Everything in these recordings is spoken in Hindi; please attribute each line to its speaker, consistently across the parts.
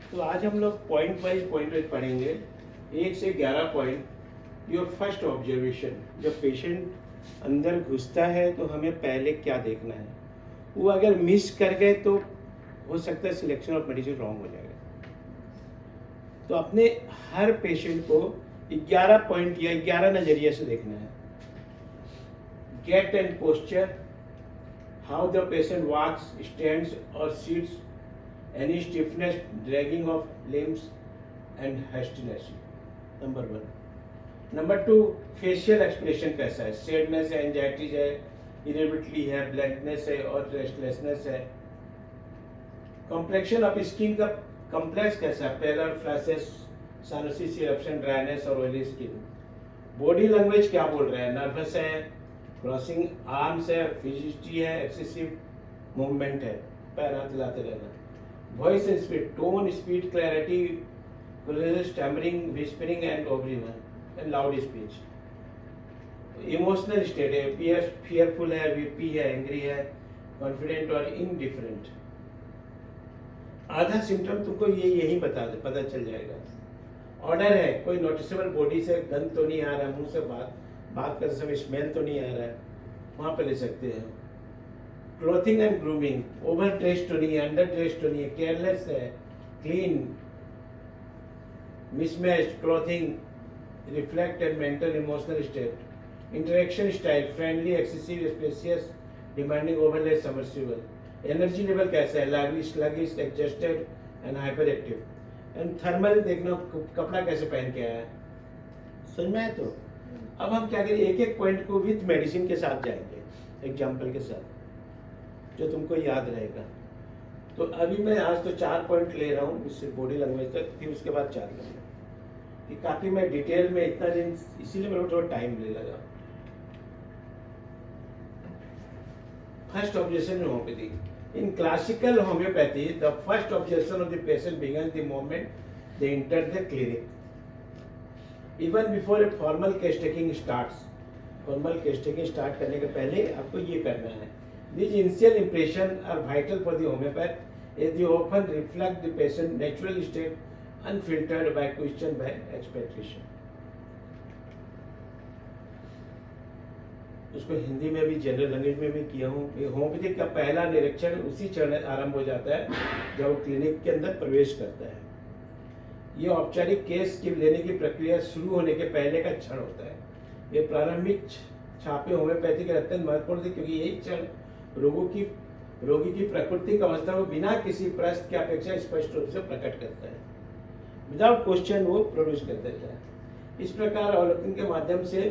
Speaker 1: तो आज हम लोग पॉइंट वाइज पढ़ेंगे, 1 से 11 पॉइंट। योर फर्स्ट ऑब्जर्वेशन, जब पेशेंट अंदर घुसता है तो हमें पहले क्या देखना है, वो अगर मिस कर गए तो हो सकता है सिलेक्शन ऑफ मेडिसिन रॉन्ग हो जाएगा। तो अपने हर पेशेंट को 11 पॉइंट या 11 नजरिए से देखना है। Gait and posture, how the patient walks, stands और sits, any stiffness, dragging of limbs and hastiness, number 1। Number 2, facial expression कैसा है, सैडनेस है, एंजाइटी है, इरिटेबिलिटी है, ब्लैंकनेस है और रेस्टलेसनेस है। कॉम्प्लेक्शन ऑफ स्किन का कॉम्प्लेक्स कैसा है, पेलर, फ्लैशेस, साइनोसिस, इरप्शन, ड्राइनेस और ऑयली स्किन। बॉडी लैंग्वेज क्या बोल रहा है, नर्वस है, क्रॉसिंग आर्म्स है, फिजिसिटी है, एक्सेसिव मूवमेंट है, पैर हाथ हिलाते रहना। Voice and speed, tone, speed, clarity, stammering, whispering and ovarian and loud speech. Emotional state है, फियरफुल है, वीपी है, एंग्री है, कॉन्फिडेंट और इनडिफरेंट। आधा सिम्टम तुमको यही पता चल जाएगा। ऑर्डर है, कोई नोटिसेबल बॉडी से गंध तो नहीं आ रहा, मुंह से बात करते समय स्मेल तो नहीं आ रहा है, वहां पे ले सकते हैं। Clothing and grooming, over dress तो नहीं है, अंडर ड्रेस तो नहीं है, केयरलेस है, clean, mismatched clothing, reflect and mental emotional state. Interaction style, friendly, excessive, spacious, demanding, overlays, submersible. Energy level कैसा है, lively, sluggish, adjusted and hyper active. And thermal देखना, कपड़ा कैसे पहन के आया है, समझ में आया। तो अब हम क्या करें, एक एक पॉइंट को विथ मेडिसिन के साथ जाएंगे, एग्जाम्पल के साथ, जो तुमको याद रहेगा। तो अभी मैं आज तो 4 पॉइंट ले रहा हूँ, इससे बॉडी लैंग्वेज तक, फिर उसके बाद 4 लूँगा, कि काफ़ी मैं डिटेल में इतना दिन, इसीलिए मेरे को थोड़ा टाइम ले लगा। फर्स्ट ऑब्जेक्शन में homeopathy. In classical homeopathy, the first objection of the patient begins the moment they enter the clinic, even before a formal case taking starts. Formal case taking start करने के पहले आपको ये करना है। These initial impressions are vital for the homeopath, as they often reflect the patient's natural state, unfiltered by question, by expectation. उसको हिंदी में भी, जनरल लैंग्वेज में भी किया हूँ। होम्योपैथी का पहला निरीक्षण उसी चरण आरंभ हो जाता है जब वो क्लिनिक के अंदर प्रवेश करता है। ये औपचारिक केस की लेने की प्रक्रिया शुरू होने के पहले का क्षण होता है। ये प्रारंभिक छापे होम्योपैथी के अत्यंत महत्वपूर्ण थे, क्योंकि यही क्षण रोगी की प्राकृतिक अवस्था को बिना किसी प्रश्न की अपेक्षा स्पष्ट रूप से प्रकट करता है। विदाउट क्वेश्चन वो प्रोड्यूस कर देता है। इस प्रकार अवलोकन के माध्यम से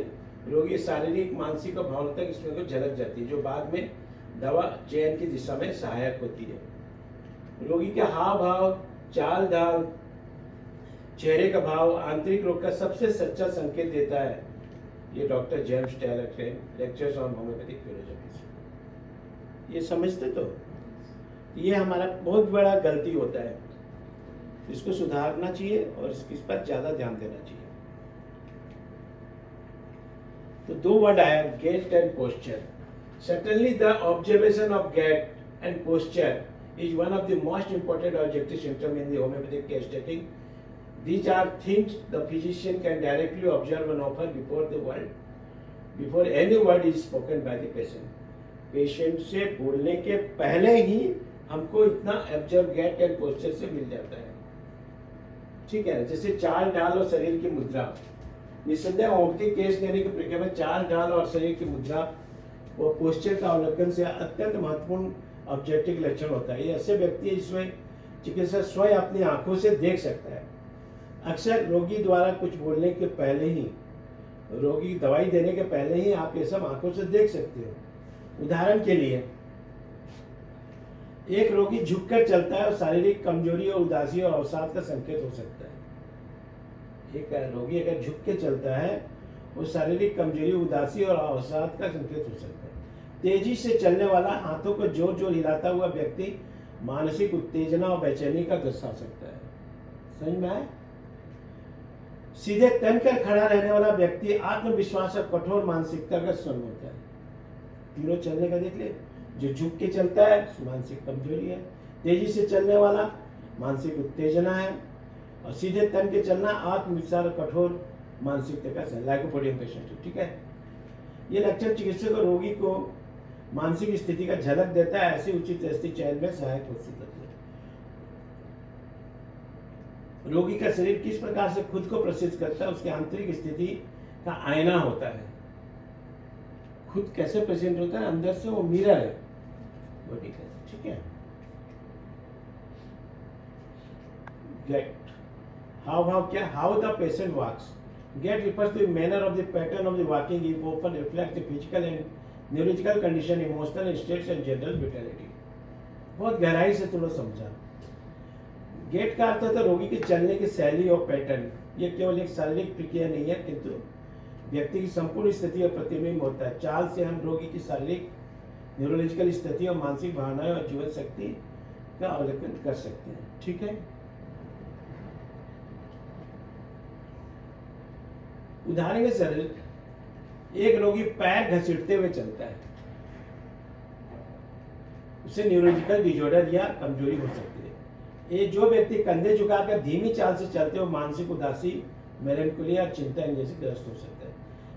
Speaker 1: रोगी शारीरिक, मानसिक और भावनात्मक स्थिति को झलक जाती है, जो बाद में दवा चयन की दिशा में सहायक होती है। रोगी के हाव भाव, चाल ढाल, चेहरे का भाव आंतरिक रोग का सबसे सच्चा संकेत देता है। ये डॉक्टर जेम्स टेलर के लेक्चर्स ऑन होम्योपैथिक फिलोसॉफी। ये समझते तो ये हमारा बहुत बड़ा गलती होता है, इसको सुधारना चाहिए और इस पर ज्यादा ध्यान देना चाहिए। तो 2 वर्ड आया, gait and posture. Certainly the observation of gait and posture is one of the most important objective symptom in the homeopathic case taking. These are things the physician can directly observe and offer before any word is spoken by the patient. Patient से बोलने के पहले ही हमको इतना ऑब्जर्व गेट एंड पोस्चर से मिल जाता है, ठीक है। जैसे चाल ढाल और शरीर की मुद्रा, निस्संदेह होम्योपैथिक केस लेने की प्रक्रिया में चाल ढाल और शरीर की मुद्रा और पोस्चर का अवलोकन से अत्यंत महत्वपूर्ण ऑब्जेक्टिव लक्षण होता है। ये ऐसे व्यक्ति है जिसमें चिकित्सक स्वयं अपनी आंखों से देख सकता है। अक्सर रोगी द्वारा कुछ बोलने के पहले ही, रोगी दवाई देने के पहले ही आप ये सब आंखों से देख सकते हो। उदाहरण के लिए, एक रोगी झुककर चलता है और शारीरिक कमजोरी और उदासी और अवसाद का संकेत हो सकता है। एक रोगी अगर झुक के चलता है, वो शारीरिक कमजोरी, उदासी और अवसाद का संकेत हो सकता है। तेजी से चलने वाला, हाथों को जोर जोर हिलाता हुआ व्यक्ति मानसिक उत्तेजना और बेचैनी का दर्शा सकता है। समझ में आए। सीधे तनकर खड़ा रहने वाला व्यक्ति आत्मविश्वास और कठोर मानसिकता का स्वयं होता है। तीनों चलने का देख ले, जो झुक के चलता है मानसिक कमजोरी है, तेजी से चलने वाला मानसिक उत्तेजना है, और सीधे तन के चलना आत्मविचार और कठोर मानसिकता का लाइकोपोडियम पेशेंट है। ठीक है, ये लक्षण चिकित्सक और रोगी को मानसिक स्थिति का झलक देता है, ऐसी उचित स्थिति चयन में सहायक हो सकती है। रोगी का शरीर किस प्रकार से खुद को प्रसिद्ध करता है, उसकी आंतरिक स्थिति का आईना होता है। खुद कैसे प्रेजेंट होता है, अंदर से वो मिरर है बॉडी का। ठीक है, गेट हाव भाव क्या, how the patient walks. Gait refers to the manner of the pattern of the walking, it often reflect the physical and neurological condition, emotional states and general vitality. बहुत गहराई से तुम लोग समझा। गेट का अर्थ होता है रोगी के चलने की शैली और पैटर्न। ये केवल एक शारीरिक प्रक्रिया नहीं है, किंतु व्यक्ति की संपूर्ण स्थिति और प्रतिबिंब होता है। चाल से हम रोगी की शारीरिक, न्यूरोलॉजिकल स्थिति और मानसिक भावनाएं और जीवन शक्ति का अवलोकन कर सकते हैं। ठीक है, उदाहरण के शरीर, एक रोगी पैर घसीटते हुए चलता है, उसे न्यूरोलॉजिकल डिसऑर्डर या कमजोरी हो सकती है। ये जो व्यक्ति कंधे झुकाकर धीमी चाल से चलते हो मानसिक उदासी, मेलैंकोली या चिंता जैसे ग्रस्त हो सकता है।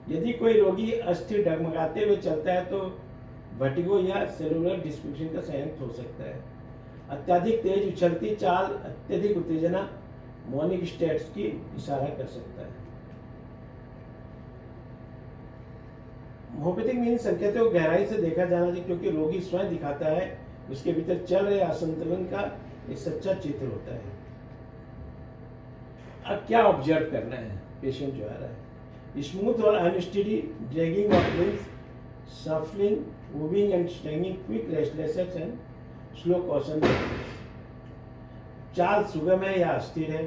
Speaker 1: यदि कोई रोगी अस्थिर डगमगाते हुए चलता है तो वर्टिगो या सेलुलर डिस्फंक्शन का संयंत्र हो सकता है। अत्यधिक तेज उछलती चाल, अत्यधिक उत्तेजना मॉर्निंग स्टेट्स की इशारा कर सकता है। होम्योपैथिक मीन संकेतों को गहराई से देखा जाना चाहिए, क्योंकि रोगी स्वयं दिखाता है उसके भीतर चल रहे असंतुलन का एक सच्चा चित्र होता है। अब क्या ऑब्जर्व करना है, पेशेंट जो आ रहा है, स्मूथ और unsteady dragging of limbs, shuffling, moving and straining, quick restlessness and slow caution. चाल सुगम है या अस्थिर है,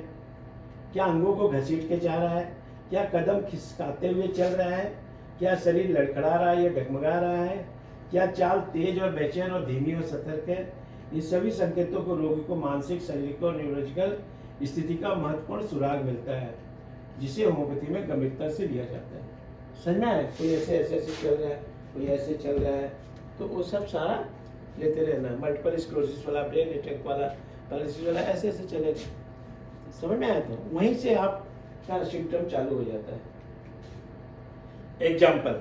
Speaker 1: क्या अंगों को घसीट के जा रहा है, क्या कदम खिसकाते हुए चल रहा है, क्या शरीर लड़खड़ा रहा है या डगमगा रहा है, क्या चाल तेज और बेचैन और धीमी और सतर्क है। ये सभी संकेतों को रोगी को मानसिक, शारीरिक और न्यूरोलॉजिकल स्थिति का महत्वपूर्ण सुराग मिलता है, जिसे होम्योपैथी में गंभीरता से लिया जाता है। समझना है, कोई ऐसे चल रहा है, कोई ऐसे चल रहा है, तो वो सब सारा लेते रहना। मल्टीपल स्क्लेरोसिस वाला, ब्रेन अटैक वाला, पैरालिसिस वाला, ऐसे चलेगा। समझ में आया? तो वहीं से आपका सिम्टम चालू हो जाता है। Example,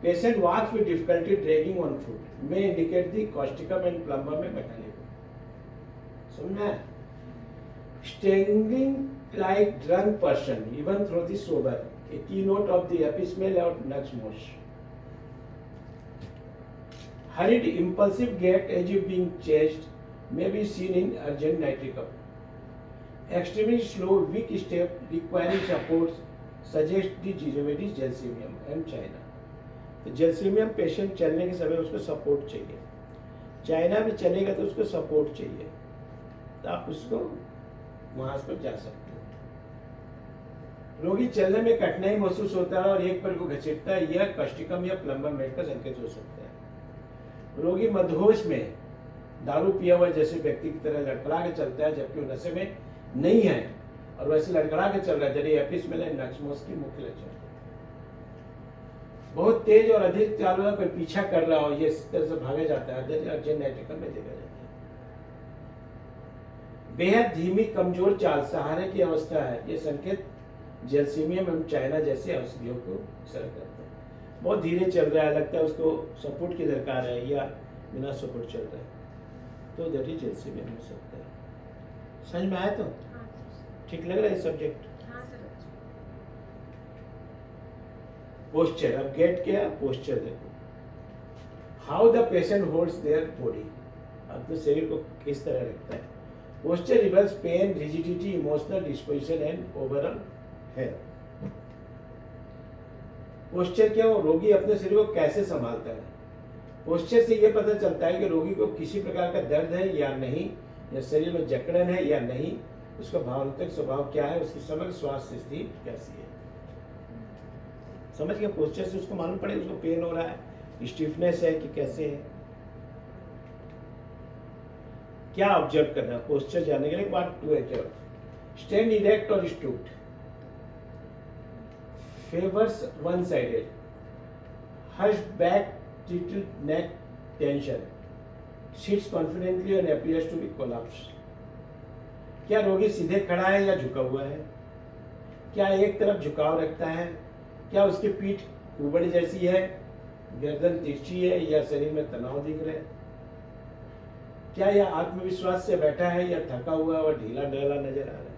Speaker 1: patient walks with difficulty dragging on foot may indicate the causticum and plumbum में metallicum। समझना है? Staggering like drunk person even through the sober, a keynote of the epismel or nux. Hurried impulsive gait as if being chased may be seen in urgent nitricum. Extremely slow weak step requiring support suggest the gingivitis gelsemium and China। तो जेल्सीमियम पेशेंट चलने के समय उसको सपोर्ट चाहिए, चाइना भी चलेगा तो उसको सपोर्ट चाहिए, तो आप उसको वहां पर जा सकते हो। रोगी चलने में कठिनाई महसूस होता है और एक पैर को घसीटता है, यह कास्टिकम या प्लम्बर मेट का संकेत हो सकता है। रोगी मदहोश में दारू पिया हुआ जैसे व्यक्ति की तरह लड़खड़ा के चलता है, जबकि वो नशे में नहीं है और वैसे लड़खड़ा के चल रहा है, जैसे एपिसमेल एंड नक्समोस की मुख्य लक्षण। बहुत तेज और अधिक चालू है, कोई पीछा कर रहा हो, ये इस तरह से भागा जाता है, अर्जेंट नाइट्रिकम में देखा जाता है। बेहद धीमी कमजोर चाल, सहारे की अवस्था है, ये संकेत जेल्सीमियम एवं चाइना जैसे औषधियों को असर करता है। बहुत धीरे चल रहा है, लगता है उसको सपोर्ट की दरकार है या बिना सपोर्ट चल रहा है, तो दैट इज जेल्सीमियम हो सकता है। समझ में आया? तो ठीक लग रहा है सब्जेक्ट? पोस्चर, अब गेट क्या, पोस्चर देखो। How the patient holds their body, अपने शरीर को किस तरह रखता है। पोस्चर रिवर्स pain, rigidity, emotional disposition and overall health. Posture क्या, रोगी अपने शरीर को कैसे संभालता है। पोस्चर से यह पता चलता है कि रोगी को किसी प्रकार का दर्द है या नहीं, या शरीर में जकड़न है या नहीं, उसका भावनात्मक स्वभाव क्या है, उसकी समग्र स्वास्थ्य स्थिति कैसी है। समझ गया? पोस्चर से उसको मालूम पड़ेगा उसको पेन हो रहा है, स्टिफनेस है कि कैसे है। क्या ऑब्जर्व करना है पोस्चर जानने के लिए? What to observe, stand erect और stooped, favours one sided, hunched back, tilted neck tension, sits confidently and appears to be collapsed। क्या रोगी सीधे खड़ा है या झुका हुआ है? क्या एक तरफ झुकाव रखता है? क्या उसकी पीठ कुबड़ जैसी है, गर्दन तिरछी है या शरीर में तनाव दिख रहा है? क्या यह आत्मविश्वास से बैठा है या थका हुआ और ढीला ढाला नजर आ रहा है?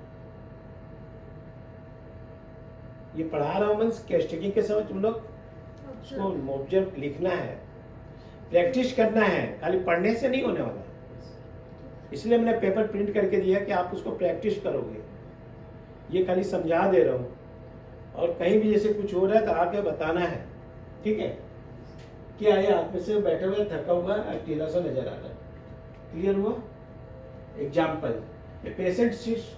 Speaker 1: ये पढ़ा रहा हूं मैं केस टेकिंग के समय तुम लोग उसको ऑब्जर्व लिखना है, प्रैक्टिस करना है, खाली पढ़ने से नहीं होने वाला। इसलिए मैंने पेपर प्रिंट करके दिया कि आप उसको प्रैक्टिस करोगे। ये खाली समझा दे रहा हूँ, और कहीं भी जैसे कुछ हो रहा है तो आके बताना है, ठीक है? क्या ये आत्म से बैठे हुए थका हुआ टीला सा नजर आ रहा है? क्लियर हुआ? Example, a patient sits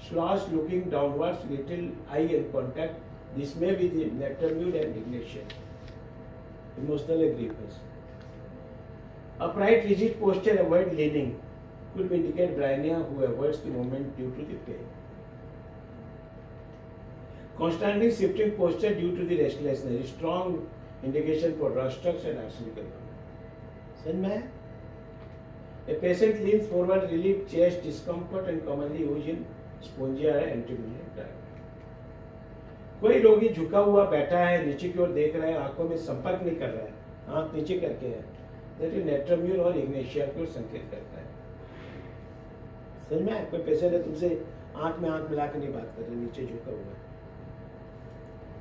Speaker 1: slouched looking downwards, little eye and contact. This may be the Nettermute and ignition. Emotional grievance. Upright rigid posture, avoid leaning, could indicate bryonia who avoids the movement due to the pain. Constantly shifting posture due to the restlessness, strong indication for rosters and arsenical. समझ में है? A patient leans forward, relieve chest discomfort and commonly used in spongia है एंटीमिलियन। कोई रोगी झुका हुआ बैठा है, नीचे की ओर देख रहा है, आंखों में संपर्क नहीं कर रहा है, आंख नीचे करके है, दैट इज नेट्रम्यूल और इग्नेशिया की ओर संकेत करता है। समझ में आया? कोई पेशेंट है तुमसे आंख में आंख मिला के नहीं बात कर रहे, नीचे झुका हुआ है,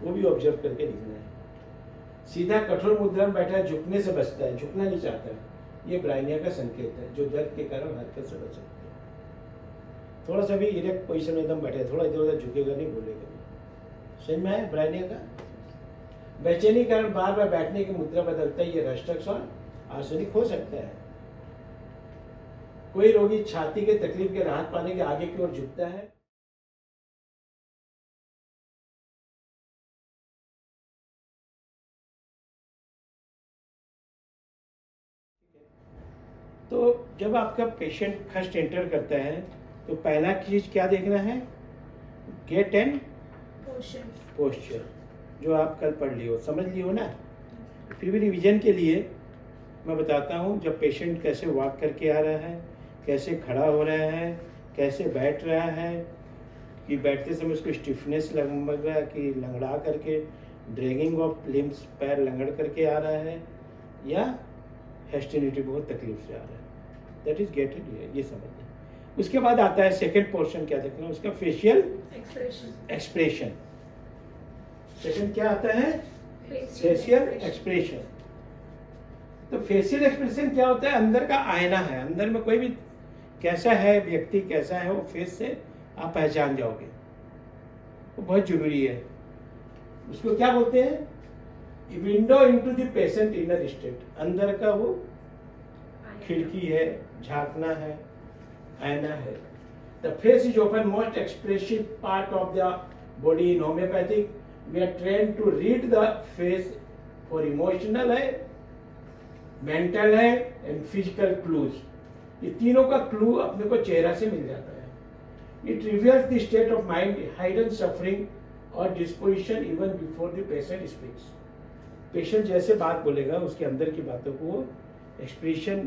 Speaker 1: वो भी ऑब्जर्व करके लिखना है। सीधा कठोर मुद्रा में बैठा है, झुकने से बचता है, झुकना नहीं चाहता है, ये ब्राइनिया का संकेत है, जो दर्द के कारण हरकत से बच सकता है। थोड़ा सा भी इरेक्ट पोजीशन में एकदम बैठे, थोड़ा इधर उधर झुकेगा नहीं, बोलेगा नहीं। समझ में आया ब्राइनिया का? बेचैनी कारण बार बार बैठने की मुद्रा बदलता है, ये रस्टक्स और आर्सेनिक हो सकता है। कोई रोगी छाती के तकलीफ के राहत पाने के आगे की ओर झुकता है, तो जब आपका पेशेंट फर्स्ट एंटर करता है तो पहला चीज क्या देखना है? गेट एंड पोस्चर, जो आप कल पढ़ लियो, समझ लियो ना। फिर भी रिवीजन के लिए मैं बताता हूँ, जब पेशेंट कैसे वॉक करके आ रहा है, कैसे खड़ा हो रहा है, कैसे बैठ रहा है, कि बैठते समय उसको स्टिफनेस लग रहा है कि लंगड़ा करके, ड्रैगिंग ऑफ लिम्स, पैर लंगड़ करके आ रहा है, या हेस्टिनिटी बहुत तकलीफ से आ रहा है। दैट इज गेट इट, ये समझ। उसके बाद आता है सेकंड पोर्शन, क्या देखना है उसका? Facial expression. सेकंड क्या आता है? Facial expression. तो फेशियल एक्सप्रेशन क्या होता है? अंदर का आईना है, अंदर में कोई भी कैसा है व्यक्ति, कैसा है वो फेस से आप पहचान जाओगे, वो बहुत जरूरी है। उसको क्या बोलते हैं? Window into the patient inner state, अंदर का वो खिड़की है, झांकना है, आईना है। The face is often most expressive part of the body in homeopathic. We are trained to read the face for emotional है, mental है and physical clues. ये तीनों का क्लू अपने को चेहरा से मिल जाता है। It reveals the state of mind, hidden suffering और disposition even before the patient speaks. Patient जैसे बात बोलेगा, उसके अंदर की बातों को वो एक्सप्रेशन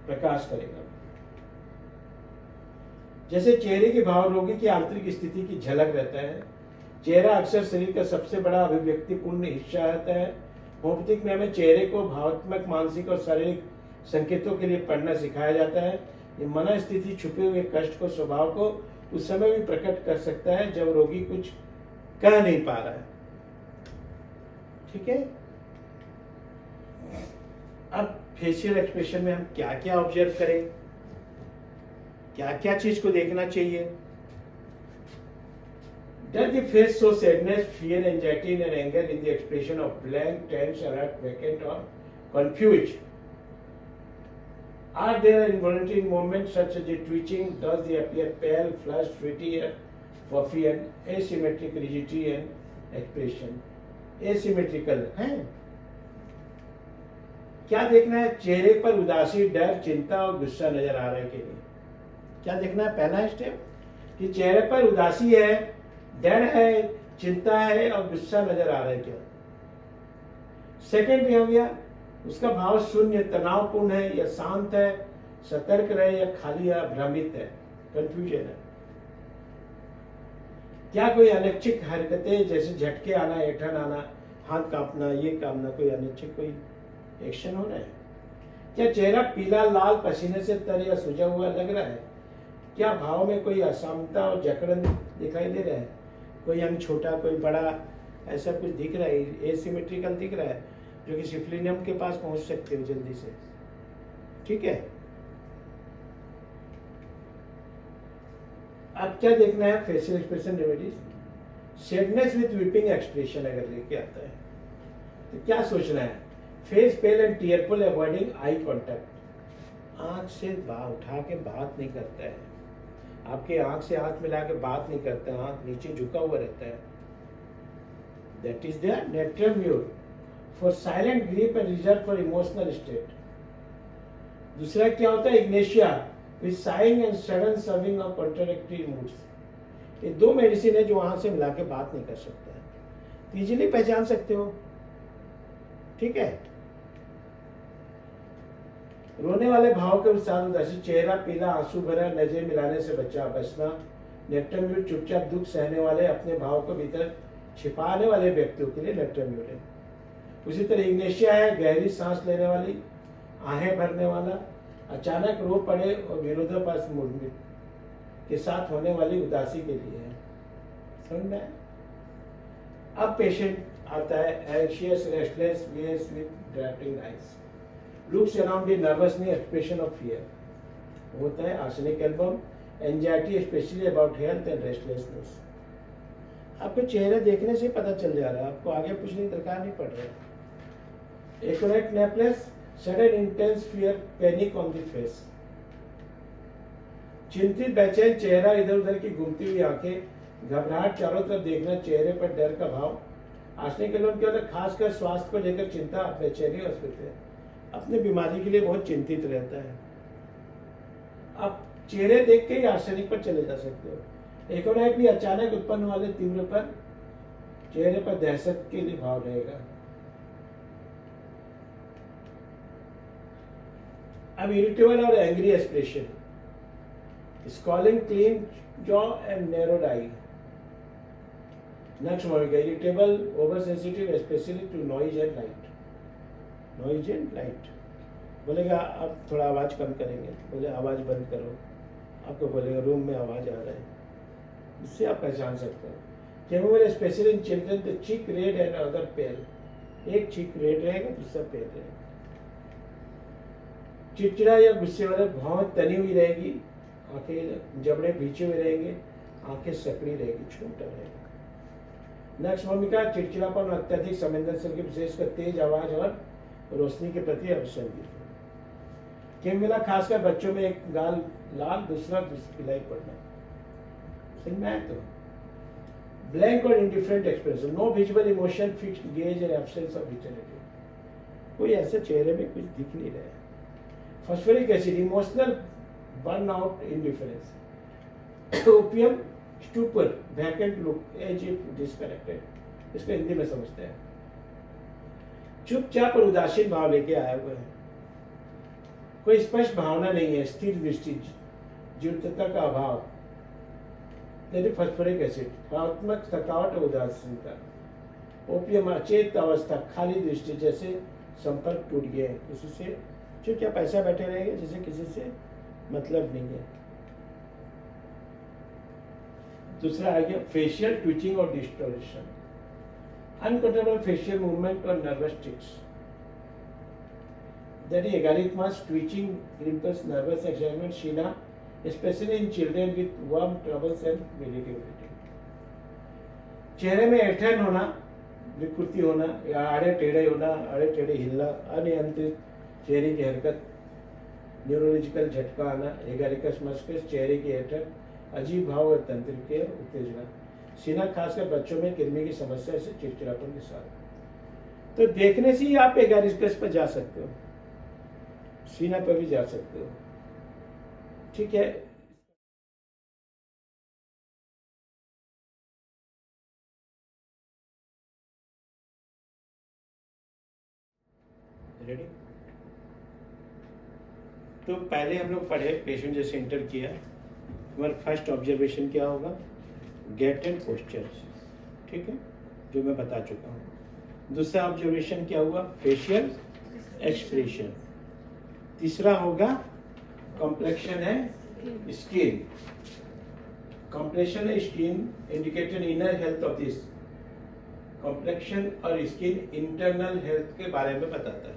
Speaker 1: प्रकाश करेगा। जैसे चेहरे के भाव रोगी की आंतरिक स्थिति की झलक रहता है। चेहरा अक्सर शरीर का सबसे बड़ा अभिव्यक्तिपूर्ण हिस्सा रहता है। होम्योपैथिक में हमें चेहरे को भावात्मक, मानसिक और शारीरिक संकेतों के लिए पढ़ना सिखाया जाता है। ये मन स्थिति छुपे हुए कष्ट को, स्वभाव को उस समय भी प्रकट कर सकता है जब रोगी कुछ कह नहीं पा रहा है। ठीक है? अब फेशियल एक्सप्रेशन में हम क्या क्या ऑब्जर्व करें, क्या क्या चीज को देखना चाहिए? Does the face show sadness, fear, anxiety, and anger in the expression of blank, tense, alert, vacant, or confused? Are there involuntary movements such as the twitching? Does they appear pale, flushed, sweaty, puffy, and asymmetric rigidity and expression? Asymmetrical है? क्या देखना है? चेहरे पर उदासी, डर, चिंता और गुस्सा नजर आ रहा है कि नहीं? क्या देखना है? पहला स्टेप कि चेहरे पर उदासी है, डर है, चिंता है और गुस्सा नजर आ रहा है क्या? सेकंड हो गया, उसका भाव शून्य, तनावपूर्ण है या शांत है, सतर्क रहे या खाली या भ्रमित है। कंफ्यूजन है। क्या कोई अनैच्छिक हरकतें जैसे झटके आना, ऐंठन आना, हाथ कांपना, ये कांपना, कोई अनैच्छिक कोई एक्शन हो रहा है? क्या चेहरा पीला लाल पसीने से तर या सूजा हुआ लग रहा है? क्या भाव में कोई असामता और जकड़न दिखाई दे रहा है? कोई अंग छोटा, कोई बड़ा, ऐसा कुछ दिख रहा है, एसिमेट्रिकल दिख रहा है, जो कि सिफिलिनियम के पास पहुंच सकते हो जल्दी से। ठीक है, अब क्या देखना है? Facial expression remedies. Sadness with weeping expression अगर लेके आता है तो क्या सोचना है? Face pale and tearful, avoiding eye contact. आंख से उठा के बात नहीं करता है, आपके आंख से आंख मिला के बात नहीं करता है, आंख नीचे झुका हुआ रहता है। That is the natural mute for silent grief and reserve for emotional state. दूसरा क्या होता है? Ignatia with saying and sudden serving of contradictory moods. ये दो मेडिसिन है जो आंख से मिला के बात नहीं कर सकता है, तो इजीली पहचान सकते हो। ठीक है, रोने वाले भाव के साथ उदासी, चेहरा पीला, आंसू भरा, नजर मिलाने से बचना। नेक्टरम्यूट चुपचाप दुख सहने वाले, अपने भाव को भीतर छिपाने वाले व्यक्तियों के लिए नेक्टरम्यूट है। उसी तरह इग्नेशिया है गहरी सांस लेने वाली, आहें भरने वाला, अचानक रो पड़े और विरोधाभास मूड के साथ होने वाली उदासी के लिए है। समझ में आया? अब पेशेंट आता है anxious, restless, face with draping eyes, looks around the nervousness, expression of fear. होता है arsenic album, anxiety specially about health and restlessness. आपको चेहरे देखने से पता चल जा रहा है, आपको आगे पूछने की दरकार नहीं पड़ रहा है। एक्यूरेट नेपलेस, sudden intense fear, panic on the face. चिंतित बेचैन चेहरा, इधर उधर की घूमती हुई आंखें, घबराहट, चारों तरफ देखना, चेहरे पर डर का भाव। आर्सेनिक एल्बम के अंदर खासकर स्वास्थ्य को लेकर चिंता, बेचैनी और फिक्र, अपनी बीमारी के लिए बहुत चिंतित रहता है। आप चेहरे देख के ही आर्सेनिक पर चले जा सकते हो। एकोनाइट भी अचानक उत्पन्न वाले तीव्र पर चेहरे पर दहशत के लिए भाव रहेगा। अब इरिटेबल और angry expression, scowling, clenched jaw and narrowed eye. Next होगा irritable, over sensitive, specially to noise and light. Noise and light बोलेगा आप थोड़ा आवाज कम करेंगे, बोले आवाज बंद करो, आपको बोलेगा रूम में आवाज आ रहा है, इससे आप पहचान सकते हो। Chamomile specially in children, the cheek red and other pale. एक चीक रेड रहेगा, दूसरा पेल रहेगा। चिड़चिड़ा या गुस्से वाले भाव तनी हुई रहेगी, आंखें जबड़े भींचे हुए रहेंगे, आंखें सकड़ी रहेगी, छोटा रहेगा। नेक्स्ट भूमिका, चिड़चिड़ापन, अत्यधिक संवेदनशील की विशेषकर तेज आवाज और रोशनी के प्रति अवसंगित। कैमोमेला खासकर बच्चों में, एक गाल लाल, दूसरा पिलाई पड़ना। समझ में आया? तो ब्लैंक और indifferent expression, no visual emotion, fixed gaze and absence of vitality. कोई ऐसे चेहरे में कुछ दिख नहीं रहा है। Phosphoric acid, emotional burnout, indifference. Opium, stupor, vacant look, as if disconnected. इसको हिंदी में समझते हैं। चुपचाप और उदासीन भाव लेके आया हुआ है, कोई स्पष्ट भावना नहीं है, स्थिर दृष्टि, जीवंतता का अभाव। फॉस्फोरिक एसिड, भावात्मक थकावट और उदासीनता। ओपियम, अचेत अवस्था, खाली दृष्टि, जैसे संपर्क टूट गया है किसी से, चुपचाप ऐसा बैठे रहेंगे जैसे किसी से मतलब नहीं है। दूसरा आ गया फेशियल ट्विचिंग और डिस्टोर्शन, अनकंट्रोलेबल फेशियल मूवमेंट और nervous tics. That is erythemas, twitching, wrinkles, nervous excitement, Sheena, especially in children with worm troubles and irritability. चेहरे में ऐंठन होना, विकृति होना या आड़े टेढ़े होना, आड़े टेढ़े हिलना, अनियंत्रित चेहरे की हरकत, न्यूरोलॉजिकल झटका आना, एगारिकस मस्कस, चेहरे की ऐंठन, अजीब भाव और तंत्रिकीय उत्तेजना। सीना खासकर बच्चों में कृमि की समस्या से चिड़चिड़ापन के साथ। तो देखने से ही आप एगारिकस पर जा सकते हो, सीना पर भी जा सकते हो। ठीक है, रेडी? तो पहले हम लोग पढ़े पेशेंट जैसे इंटर किया, हमारा फर्स्ट ऑब्जर्वेशन क्या होगा? गेट एंड पोस्चर, ठीक है, जो मैं बता चुका हूँ। दूसरा ऑब्जर्वेशन क्या हुआ? Facial expression. तीसरा होगा complexion and skin. Complexion and skin indicated inner health of this. Complexion और स्किन इंटरनल हेल्थ के बारे में बताता है।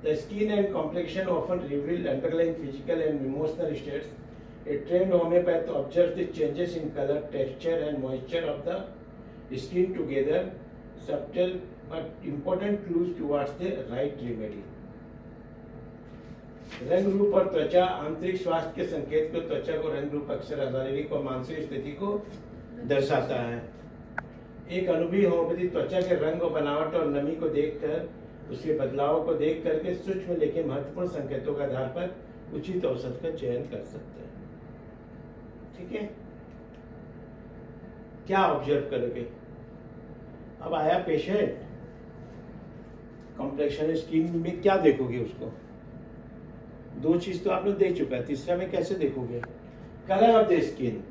Speaker 1: The skin and complexion often reveal underlying physical and emotional states. A trained homeopath observes the changes in color, texture, and moisture of the skin together, subtle but important clues towards the right remedy. रंग रूप और त्वचा आंतरिक स्वास्थ्य के संकेत को त्वचा को रंग रूप अक्सर शारीरिक और मानसिक स्थिति को दर्शाता है। एक अनुभवी होम्योपैथी त्वचा के रंग और बनावट और नमी को देखकर उसके बदलाव को देख करके सूक्ष्म लेकिन महत्वपूर्ण संकेतों के आधार पर उचित औषध का चयन कर सकते हैं। ठीक है, क्या ऑब्जर्व करोगे? अब आया पेशेंट, कॉम्प्लेक्शन स्किन में क्या देखोगे उसको? दो चीज तो आपने देख चुका है, तीसरा में कैसे देखोगे? Colour of the skin.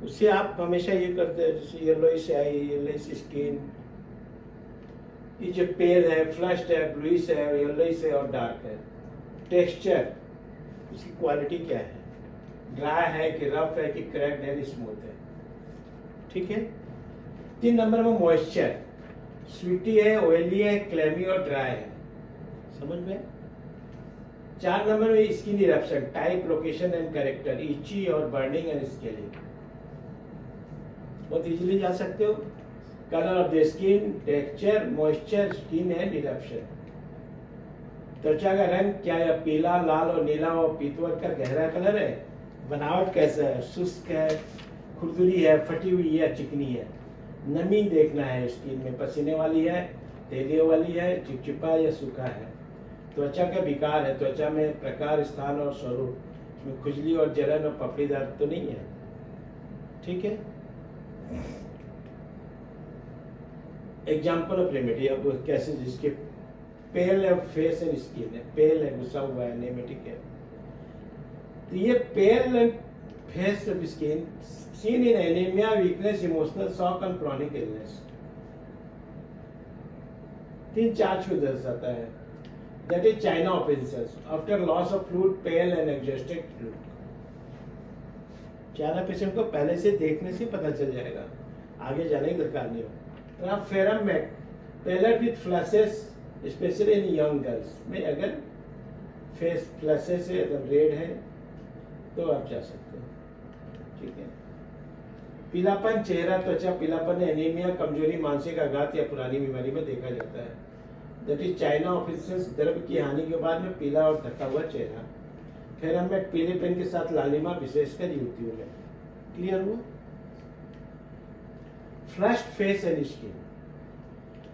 Speaker 1: उससे आप हमेशा ये करते हैं जैसे येलोइश आई, येलोइश स्किन, ये जो पेल है, फ्लश्ड है, ब्लूइश है, येलोइश है और डार्क है। टेक्सचर, उसकी क्वालिटी क्या है? ड्राई है कि रफ है कि क्रैक्ड है कि स्मूथ है। ठीक है। 3 नंबर में मॉइस्चर, स्वीटी है, ऑयली है, क्लेमी और ड्राई है। समझ में? 4 नंबर में skin eruption, type, location and character, itchy और बर्निंग एंड स्केलिंग। बहुत इजीली जा सकते हो। Colour of the skin, texture, moisture, skin and eruption. त्वचा का रंग क्या है? पीला, लाल और नीला और पीतवर्ग का गहरा कलर है। बनावट कैसा है? शुष्क है, खुरदुरी है, फटी हुई है, चिकनी है। नमी देखना है स्किन में, पसीने वाली है, तेलियों वाली है, चिपचिपा या सूखा है। त्वचा का विकार है, त्वचा में प्रकार, स्थान और स्वरूप, इसमें खुजली और जलन और पपड़ीदार तो नहीं है। ठीक है। एग्जाम्पल ऑफ रेमेडी, अब कैसे जिसके पेल है फेस एंड स्किन है, पेल है, गुस्सा हुआ है, नेमेटिक है, तो ये pale face of skin seen in anaemia, weakness, emotional shock and chronic illness. 3-4 को दर्शाता है। That is China offences, after loss of fluid, pale and exhausted look. China patient को पहले से देखने से पता चल जाएगा, आगे जाने की दरकार नहीं हो। फेरम में paler with flushes, specially in young girls में अगर फेस फ्लैशेस है, अगर रेड है तो आप जा सकते हो। ठीक है। पीलापन, चेहरा, त्वचा पीलापन, एनीमिया, कमजोरी, मानसिक आघात या पुरानी बीमारी में देखा जाता है। दैट इज चाइना ऑफिसेंस, गर्भ की हानि के बाद में पीला और ढका हुआ चेहरा। फेरम में पीलेपन के साथ लालिमा, विशेषकर युवतियों में। क्लियर हुआ? Flushed face and skin,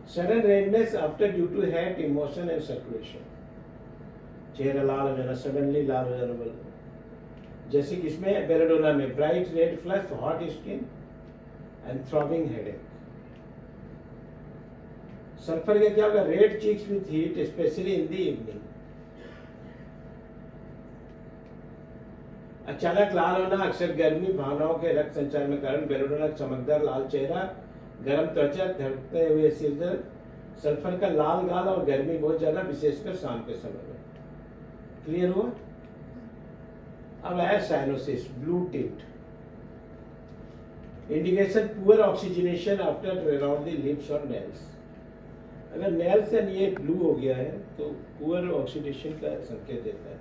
Speaker 1: sudden redness after due to heat, emotion and circulation. चेहरा लाल हो जाना, सडनली लाल हो जाना, बोल जैसे कि इसमें बेलेडोना में bright red flush, hot skin and throbbing headache. Sulphur का क्या होगा? Red cheeks with heat, specially in the evening. अचानक लाल होना, अक्सर गर्मी, भावनाओं के रक्त संचार में कारण। बेलेडोना, चमकदार लाल चेहरा, गर्म त्वचा, धड़कते हुए सिर दर्द। सल्फर का लाल गाल और गर्मी बहुत ज्यादा, विशेषकर शाम के समय में। क्लियर हुआ? अब आया cyanosis, blue tint, indication poor oxygenation after around the lips और नेल्स। अगर नेल्स एंड ये ब्लू हो गया है तो पुअर ऑक्सीडेशन का संकेत देता है।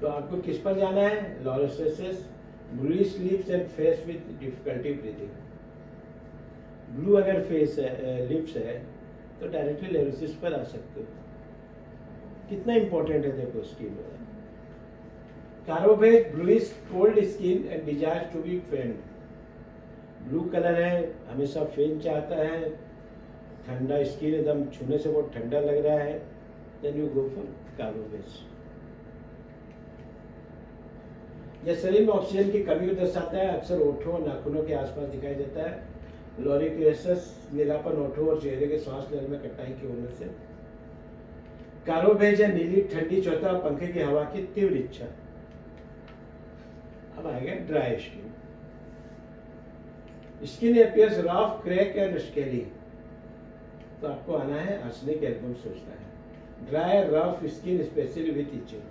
Speaker 1: तो आपको किस पर जाना है? Laurocerasus, bluish lips and face with difficulty breathing. Blue अगर फेस है, लिप्स है, तो डायरेक्टली लॉरोसिस पर आ सकते हो। कितना इंपॉर्टेंट है देखो स्किन में। Carbo veg, bluish, cold skin and desire to be fanned. Blue colour है, हमेशा फेन चाहता है, ठंडा स्किन, एकदम छूने से बहुत ठंडा लग रहा है, then you go for carbo veg. यह शरीर में ऑक्सीजन की कमी को दर्शाता है, अक्सर ओठों, नाखूनों के आसपास दिखाई देता है। लोरिकेसिस, नीलापन ओठों और चेहरे के सांस लेने में कठिनाई की होने से। कार्बोवेज है नीली ठंडी त्वचा, पंखे की हवा की तीव्र इच्छा। अब आएगा dry skin. Skin appears rough, crack and scaly. तो आपको आना है आर्सेनिक एल्बम सोचना है. Dry rough skin specially with itching.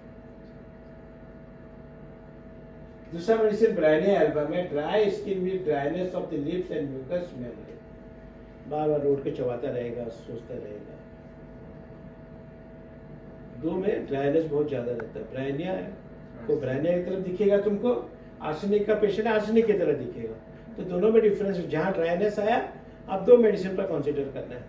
Speaker 1: दूसरा मेडिसिन ब्रायनिया एल्बम है. Dry skin with dryness of the lips and mucous membrane. बार बार रोड के चबाता रहेगा, सोचता रहेगा. दो में ड्राइनेस बहुत ज्यादा रहता है. ब्रायनिया है तो ब्रायनिया की तरफ दिखेगा तुमको, आर्सेनिक का पेशेंट आर्सेनिक की तरह दिखेगा. तो दोनों में डिफरेंस. जहां ड्राइनेस आया अब दो मेडिसिन पर कंसीडर करना है.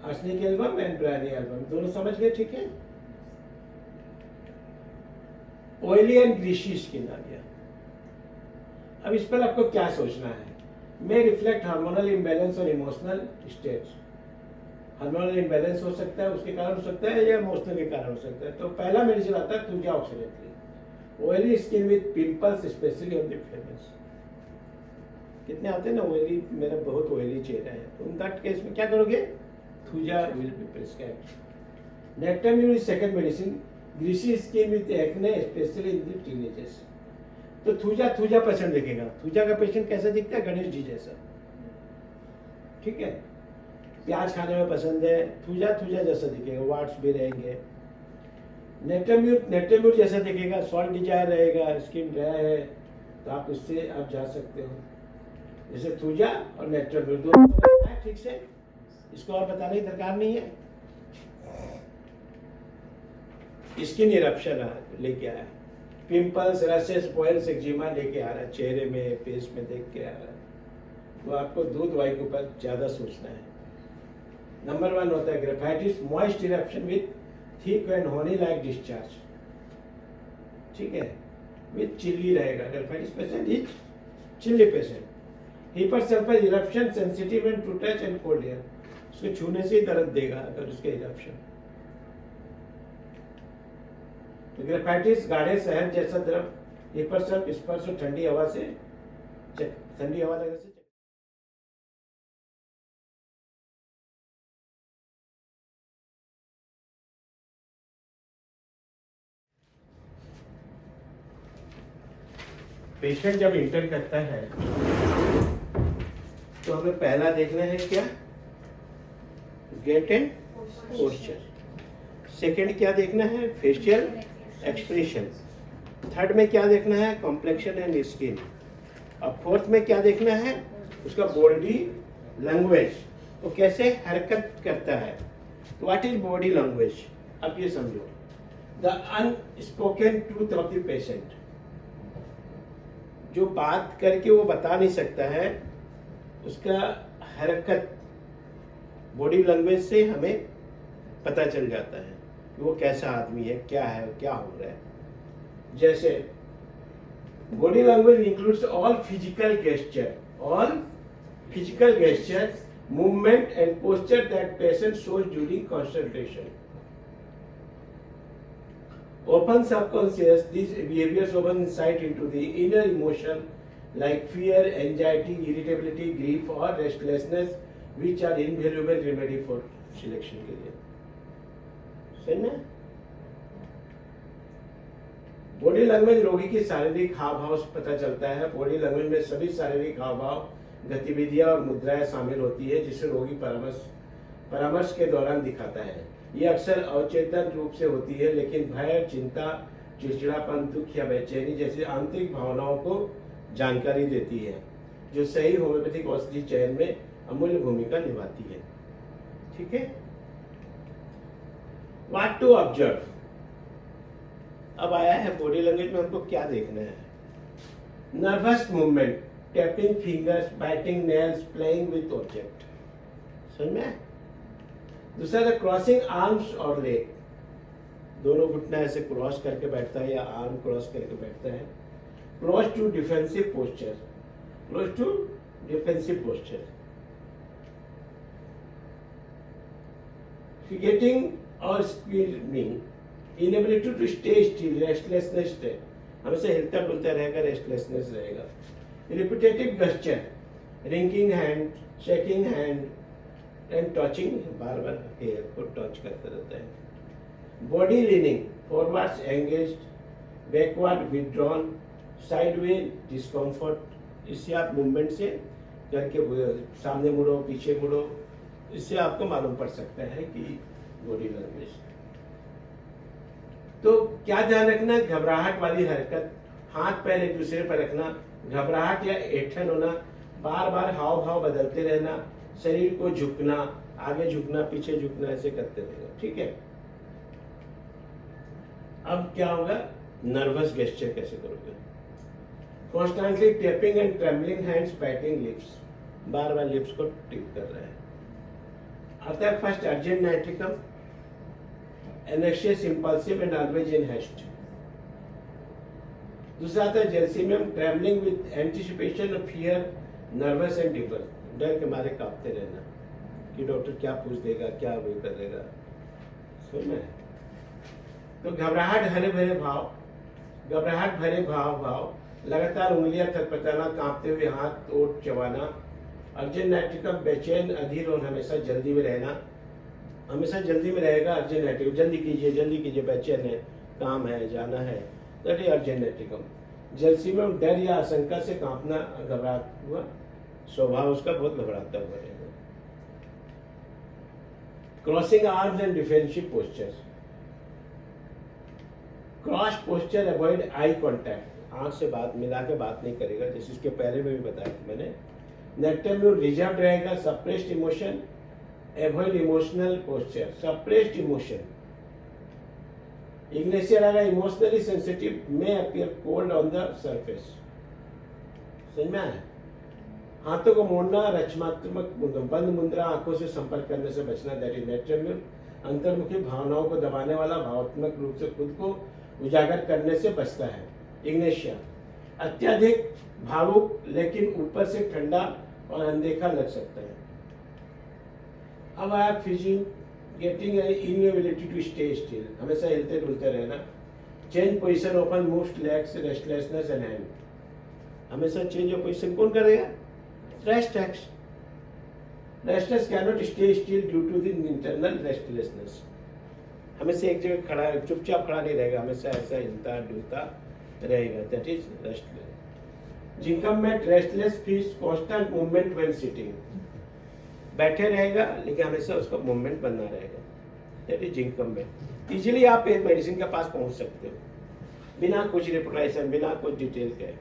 Speaker 1: Arsenic album and Bryonia album दोनों समझ गए. ठीक है. ऑयली एंड ग्रीसी स्किन आ गया. अब इस पर आपको क्या सोचना है. मे रिफ्लेक्ट हार्मोनल इम्बैलेंस और इमोशनल स्टेट्स. हार्मोनल इम्बैलेंस हो सकता है, उसके कारण हो सकता है, या इमोशनल के कारण हो सकता है. तो पहला मेडिसिन आता है thuja occidentalis. Oily skin with pimples specially on the face. कितने आते हैं ना ऑयली, मेरा बहुत ऑयली चेहरा है, तो इन दैट केस में क्या करोगे. Thuja will be prescribed. Natrum mur is second medicine. Greasy skin with acne specially in the teenagers. तो थूजा पेशेंट दिखेगा. थूजा का पेशेंट कैसा दिखता है. गणेश जी जैसा. ठीक है. प्याज खाने में पसंद है, थूजा जैसा दिखेगा. वाट्स भी रहेंगे. नेक्टाम्यूर जैसा दिखेगा. सॉल्ट डिजायर रहेगा. स्किन ड्राई है तो आप उससे आप जा सकते हो. जैसे थूजा और नेक्टाम्यूर दोनों ठीक से. इसको और बताने की दरकार नहीं है. स्किन इरप्शन लेके आया. पिंपल्स, रैशेस, बॉयल्स, एक्जिमा लेके आ रहा है. चेहरे में, फेस में देख के आ रहा है. तो आपको दो दवाई के ऊपर ज्यादा सोचना है. नंबर 1 होता है graphites. Moist eruption with thick and honey like discharge. ठीक है. विथ चिल्ली रहेगा. Graphites patient is chilly patient. Hepar sulphur eruption sensitive and to touch and cold air. उसके छूने से ही दर्द देगा अगर उसके इरप्शन. तो ग्रेफाइटिस गाढ़े शहर जैसा द्रव. हिपरसल्फ स्पर्श और ठंडी हवा लगने से. पेशेंट जब इंटर करता है तो हमें पहला देखना है क्या. Gate and posture. सेकंड क्या देखना है. Facial expression. थर्ड में क्या देखना है. Complexion and skin. अब फोर्थ में क्या देखना है. उसका बॉडी लैंग्वेज. वो कैसे हरकत करता है. What is body language. अब ये समझो. The unspoken truth of the patient. जो बात करके वो बता नहीं सकता है, उसका हरकत बॉडी लैंग्वेज से हमें पता चल जाता है कि वो कैसा आदमी है, क्या है, क्या हो रहा है. जैसे body language includes all physical gesture, movement and posture that patient shows during consultation. Often subconscious, these behaviors often insight into the inner emotion like fear, anxiety, irritability, grief or restlessness, which are invaluable remedy for selection के लिए. सही में. बॉडी लैंग्वेज रोगी की शारीरिक हाव भाव से पता चलता है. बॉडी लैंग्वेज में सभी शारीरिक हाव भाव, गतिविधियां और मुद्राएं शामिल होती है जिसे रोगी परामर्श के दौरान दिखाता है. ये अक्सर अवचेतन रूप से होती है, लेकिन भय, चिंता, चिड़चिड़ापन, दुख या बेचैनी जैसी आंतरिक भावनाओं को जानकारी देती है, जो सही होम्योपैथिक औषधि चयन में अमूल्य भूमिका निभाती है. ठीक है. What to observe. अब आया है बॉडी लैंग्वेज में हमको क्या देखना है. Nervous movement, tapping fingers, biting nails, playing with object. समझ में. दूसरा है क्रॉसिंग आर्म्स और लेग. दोनों घुटना ऐसे क्रॉस करके बैठता है या आर्म क्रॉस करके बैठता है. Close to defensive posture. Forgetting or screaming, inability to stay still, restlessness state. हमेशा हिलता डुलता रहेगा, रेस्टलेसनेस रहेगा. Repetitive gesture, wringing hand, shaking hand and touching, बार बार हेयर को टच करता रहता है. Body leaning, forwards engaged, backward withdrawn, sideway discomfort. इससे आप मूवमेंट से करके सामने मुड़ो, पीछे मुड़ो, इससे आपको मालूम पड़ सकता है कि बॉडी लैंग्वेज। तो क्या ध्यान रखना, घबराहट वाली हरकत, हाथ पैर एक दूसरे पर रखना, घबराहट या ऐंठन होना, बार बार हाव भाव बदलते रहना, शरीर को झुकना, आगे झुकना, पीछे झुकना, ऐसे करते रहेगा। ठीक है। अब क्या होगा, नर्वस गेस्चर कैसे करोगे? Constantly tapping and trembling hands, biting lips, बार बार लिप्स को टिप कर रहा है। आता है first argentum nitricum, anxious impulsive and always in haste. दूसरा आता है gelsemium, trembling with anticipation of fear, nervous and differ, डर के मारे कांपते रहना कि डॉक्टर क्या पूछ देगा, क्या वो कर देगा। समझ में? तो घबराहट भरे भरे भाव, घबराहट भरे भाव, लगातार उंगलियां थपथपाना, कांपते हुए हाथ ओठ चबाना, अर्जेंट नाइट्रिकम, बेचैन, अधीर और हमेशा जल्दी में रहना, हमेशा जल्दी में रहेगा अर्जेंट नाइट्रिकम, जल्दी कीजिए, बेचैन है, काम है, जाना है, दैट इज अर्जेंट नाइट्रिकम। जेल्सिमियम, डर या आशंका से कांपना, घबराहट हुआ, स्वभाव उसका बहुत घबराता हुआ रहेगा। Crossing arms and defensive posture, cross posture, avoid eye contact, आंख से बात मिला के बात नहीं करेगा, जैसे इसके पहले में भी बताया था मैंने। नेक्टम रिजर्व रहेगा, suppressed emotion, avoid emotional posture, suppressed emotion. Ignatia रहेगा, emotionally sensitive, may appear cold on the surface. समझ में आया? हाथों को मोड़ना, रचनात्मक बंद मुद्रा, आंखों से संपर्क करने से बचना, दैट इज नेट्रम। अंतर्मुखी भावनाओं को दबाने वाला, भावात्मक रूप से खुद को उजागर करने से बचता है, इग्नेशिया। अत्यधिक भावुक लेकिन ऊपर से ठंडा और अनदेखा लग सकता है। अब आया fidgeting, getting inability to stay still, हमेशा हिलते डुलते रहना, change position, open moves legs, restlessness and hand, हमेशा चेंज ऑफ पोजीशन कौन करेगा? Restless, restless cannot stay still due to the internal restlessness, हमेशा एक जगह खड़ा, चुपचाप खड़ा नहीं रहेगा, हमेशा ऐसा हिलता डुलता रहेगा, that is restless. Zincum met, restless feet, constant movement when sitting, बैठे रहेगा लेकिन हमेशा उसका मूवमेंट बनना रहेगा, दैट इज जिंकमेट। इजीली आप एक मेडिसिन के पास पहुंच सकते हो बिना कुछ रिप्लाई, बिना कुछ डिटेल के।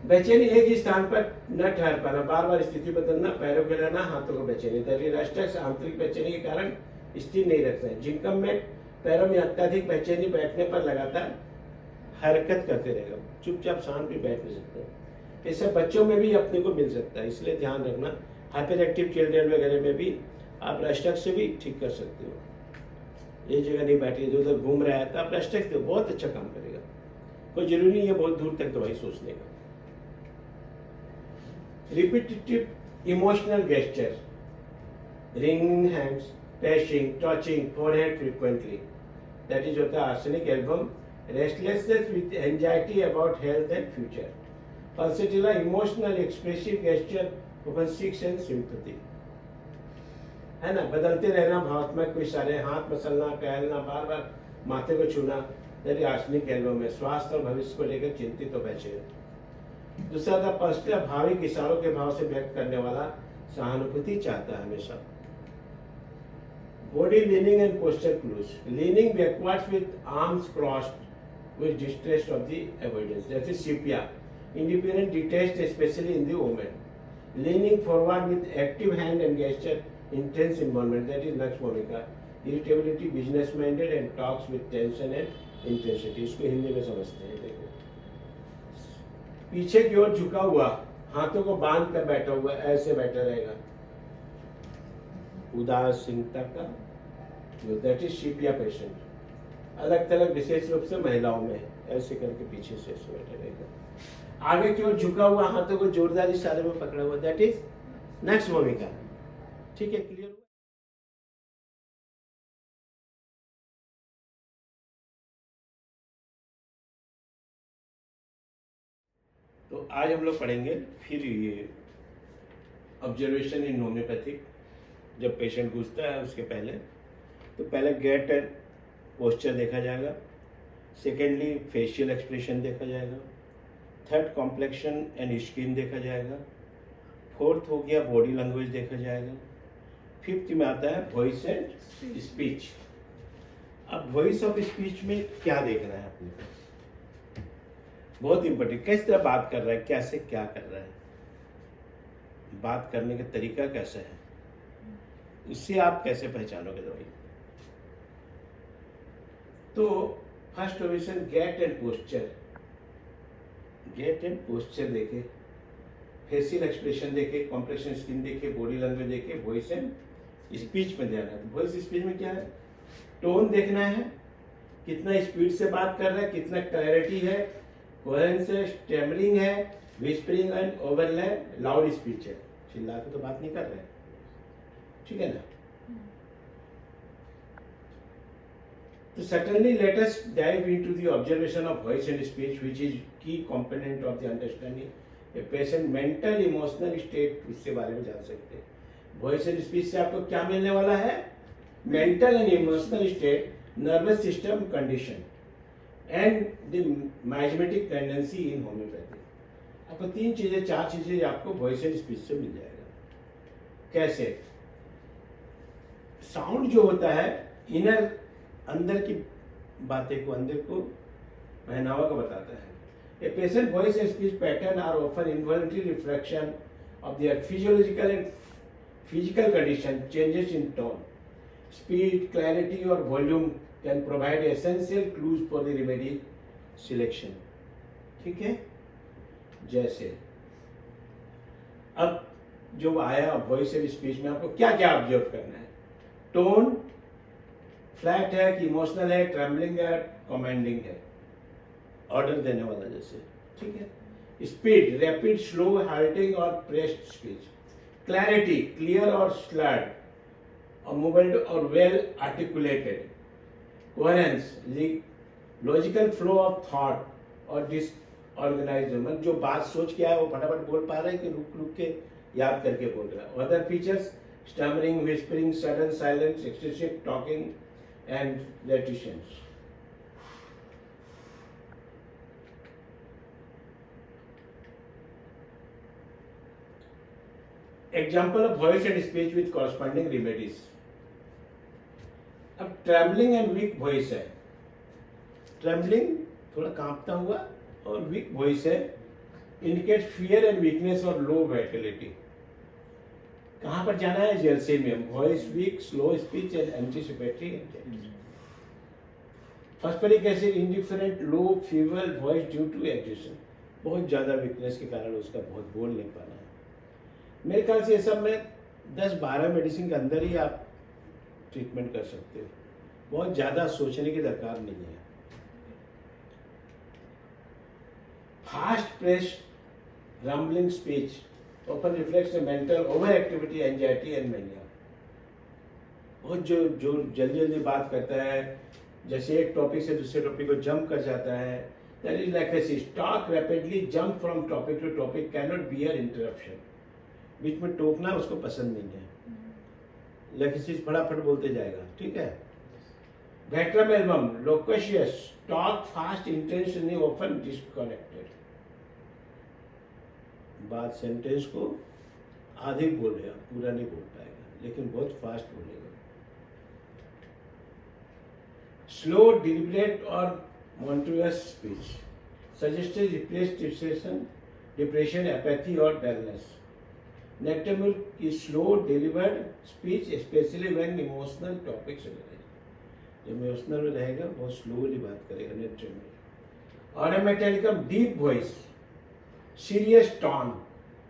Speaker 1: बेचैनी, एक ही स्थान पर न ठहर पाना, बार बार स्थिति बदलना, पैरों के रहना, हाथों को बेचैनी, दैट इज रेस्टलेस, आंतरिक बेचैनी के कारण स्थिर नहीं रखता है। जिंकमेट, पैरों में अत्यधिक बेचैनी, बैठने पर लगातार हरकत करते रहेगा, चुपचाप शांत भी बैठ नहीं सकते। इससे बच्चों में भी अपने को मिल सकता है, इसलिए ध्यान रखना। हाइपर एक्टिव चिल्ड्रन वगैरह में भी आप रेस्टलेस से भी ठीक कर सकते हो। एक जगह नहीं बैठे, इधर उधर घूम रहा है तो आप रेस्टलेस दो, बहुत अच्छा काम करेगा। कोई जरूरी नहीं है बहुत दूर तक दवाई सोचने का। Repetitive emotional gesture, ringing hands, touching, forehead frequently, that is होता है arsenic album. Restlessness with anxiety about health and future, pulsatilla, emotional expressive gesture, open six and sympathy, है ना, बदलते रहना, भावात्मक इशारे, हाथ मसलना, टहलना, बार बार माथे को छूना, दैट इज आर्सेनिक एल्बम है। स्वास्थ्य और भविष्य को लेकर चिंतित और बेचैन। दूसरा था पर्सनल, भाविक इशारों के भाव से व्यक्त करने वाला, सहानुभूति चाहता है हमेशा। Body leaning and posture clues, leaning backwards with arms crossed with distress of the avoidance, that is sepia, independent, detached, especially in the woman. Leaning forward with active hand and gesture, intense involvement, that is nux vomica. Irritability, business minded and talks with tension and intensity, इसको हिंदी में समझते हैं। देखो, पीछे की ओर झुका हुआ, हाथों को बांध कर बैठा हुआ, ऐसे बैठा रहेगा, उदासीनता का, दैट इज शिपिया पेशेंट। अलग थलग विशेष रूप से महिलाओं में ऐसे करके पीछे से ऐसे बैठे रहेगा, आगे की ओर झुका हुआ, हाथों को जोरदार इशारे में पकड़ा हुआ, दैट इज नक्स भूमिका। ठीक है, क्लियर? तो आज हम लोग पढ़ेंगे फिर ये ऑब्जर्वेशन इन होम्योपैथिक। जब पेशेंट घुसता है उसके पहले, तो पहले गेट एंड पोस्चर देखा जाएगा। सेकेंडली फेशियल एक्सप्रेशन देखा जाएगा। थर्ड कॉम्प्लेक्शन एंड स्किन देखा जाएगा। फोर्थ हो गया बॉडी लैंग्वेज देखा जाएगा। फिफ्थ में आता है वॉइस एंड स्पीच। अब वॉइस ऑफ स्पीच में क्या देखना है अपने को, बहुत इंपॉर्टेंट, किस तरह बात कर रहा है, कैसे क्या कर रहा है, बात करने का तरीका कैसा है, उससे आप कैसे पहचानोगे दवाई। तो first observation gait and posture. Gait and posture देखे, फेशियल एक्सप्रेशन देखे, कॉम्प्लेक्शन स्किन देखे, बॉडी लैंग्वेज देखे, वॉइस एंड स्पीच में ध्यान है। वॉइस स्पीच में क्या है, टोन देखना है, कितना स्पीड से बात कर रहा है, कितना क्लैरिटी है, कोहेरेंस है, स्टैमरिंग है, whispering and overlap, loud speech है, चिल्ला के तो बात नहीं कर रहे हैं, ठीक है ना। तो certainly let us dive into the observation of voice and speech, which is key component of the understanding a patient mental emotional state, उसके बारे में जान सकते हैं। वॉइस एंड स्पीच से आपको क्या मिलने वाला है, mental and emotional state, nervous system condition and the mathematic tendency in homeopathy. आपको तीन चीजें, चार चीजें आपको वॉइस एंड स्पीच से मिल जाएगा। कैसे, साउंड जो होता है इनर, अंदर की बातें को, अंदर को पहनावा को बताता है। A patient voice and speech pattern are often involuntary reflection of their physiological and physical condition. Changes in tone, speed, clarity or volume can provide essential clues for the remedy selection. ठीक है, जैसे अब जो आया वॉइस एंड स्पीच में आपको क्या क्या ऑब्जर्व करना है, टोन फ्लैट है कि इमोशनल है, ट्रेम्बलिंग है, कमांडिंग है, ऑर्डर देने वाला जैसे, ठीक है। स्पीड, रैपिड, स्लो, हार्टिंग और प्रेस्ड स्पीच। क्लैरिटी, क्लियर और स्लर्ड और मूवमेंट और well articulated. Coherence, logical flow of thought और डिसऑर्गेनाइज्ड, मतलब जो बात सोच के आया वो फटाफट बोल पा रहा है कि रुक रुक के याद करके बोल रहा है। Other features, stammering, whispering, sudden silence, extensive talking and reticence. Example of voice and speech with corresponding remedies. अब ट्रैम्बलिंग एंड वीक वॉइस है, ट्रैम्बलिंग थोड़ा कांपता हुआ और वीक वॉइस है, इंडिकेट फियर एंड वीकनेस और लो वाइटलिटी। कहां पर जाना है, gelsemium, voice weak, slow speech and anticipatory. Phosphoric acid, indifferent, low feeble voice due to exhaustion, बहुत ज़्यादा वीकनेस के कारण उसका बहुत बोल नहीं पाना है। मेरे ख्याल से ये सब में 10-12 मेडिसिन के अंदर ही आप ट्रीटमेंट कर सकते हो, बहुत ज़्यादा सोचने की दरकार नहीं है। Fast press, rumbling speech often reflects a mental overactivity, anxiety and mania. बहुत जो जल्दी बात करता है, जैसे एक टॉपिक से दूसरे टॉपिक को जंप कर जाता है, that is like a talk rapidly, jump from topic to topic, cannot bear interruption. बीच में टोकना उसको पसंद नहीं है, लेकिन चीज फटाफट बोलते जाएगा, ठीक है। Ventrum album, loquacious, talk fast, intentionally, often disconnected. बात सेंटेंस को आधे बोलेगा, पूरा नहीं बोल पाएगा, लेकिन बहुत फास्ट बोलेगा। स्लो, डिलिबरेट और monotonous speech, suggested replace depression, apathy और डलनेस। नेक्टमुल की slow delivered speech, especially when emotional topics रहेगा, जब इमोशनल में रहेगा बहुत स्लोली बात करेगा नेक्टमुल। ऑटोमेटिकम, deep voice, serious tone,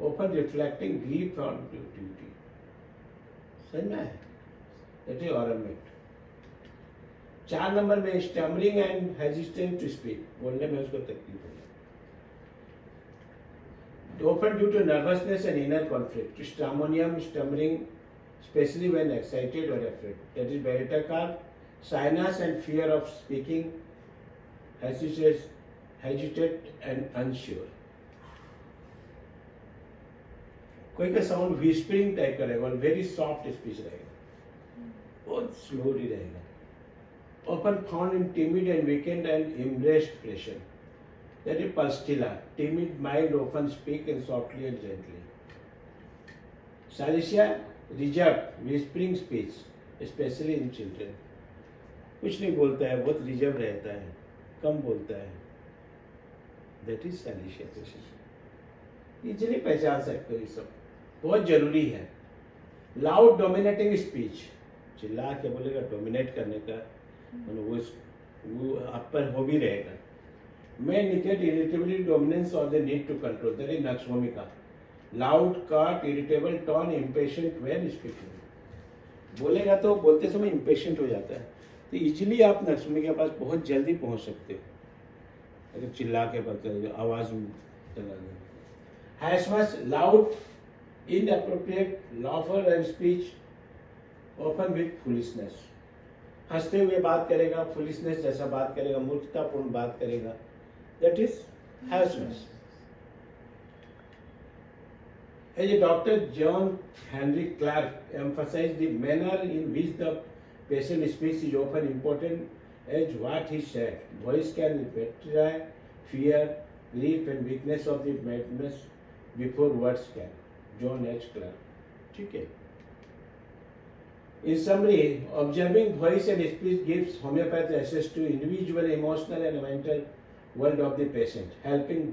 Speaker 1: often reflecting grief or duty. समझ में है, that is ornament. 4 नंबर में स्टमरिंग एंड हेजिटेंट टू स्पीक, बोलने में उसको तकलीफ है, often due to nervousness and inner conflict. Stramonium, stammering, especially when excited or afraid. That is Beta-carb, sinus and fear of speaking, hesitate and unsure. कोई का साउंड विस्परिंग टाइप का रहेगा और वेरी सॉफ्ट स्पीच रहेगा, बहुत स्लोली रहेगा, often found in timid and weakened and embraced patient. That is pulsatilla. Timid, mild, often speak and softly and gently. Salisia, reserved, whispering speech, especially in children. कुछ नहीं बोलता है, बहुत रिजर्व रहता है, कम बोलता है. That is Salisia patient. Easily पहचान सकते हो ये सब, बहुत जरूरी है. लाउड डोमिनेटिंग स्पीच, चिल्ला के बोलेगा, डोमिनेट करने का वो आप पर हो भी रहेगा. may indicate irritability, dominance or the need to control. That is नक्सभूमिका. Loud, curt, irritable, tone, impatient when speaking. बोलेगा तो बोलते समय impatient हो जाता है. तो इजीली आप नक्सभूमिका के पास बहुत जल्दी पहुंच सकते हो अगर चिल्ला के बोलते आवाज चलाना. Harshness, loud, inappropriate, laughter and speech, often with foolishness. हंसते हुए बात करेगा, foolishness जैसा बात करेगा, मूर्खतापूर्ण बात करेगा. That is harshness. As Dr. John Henry Clark emphasized, the manner in which the patient speaks is often important as what he said. Voice can betray fear, grief and weakness of the madness before words can. John H. Clark. ठीक है. In summary, observing voice and speech gives homeopathy access to individual emotional and mental world of the patient, helping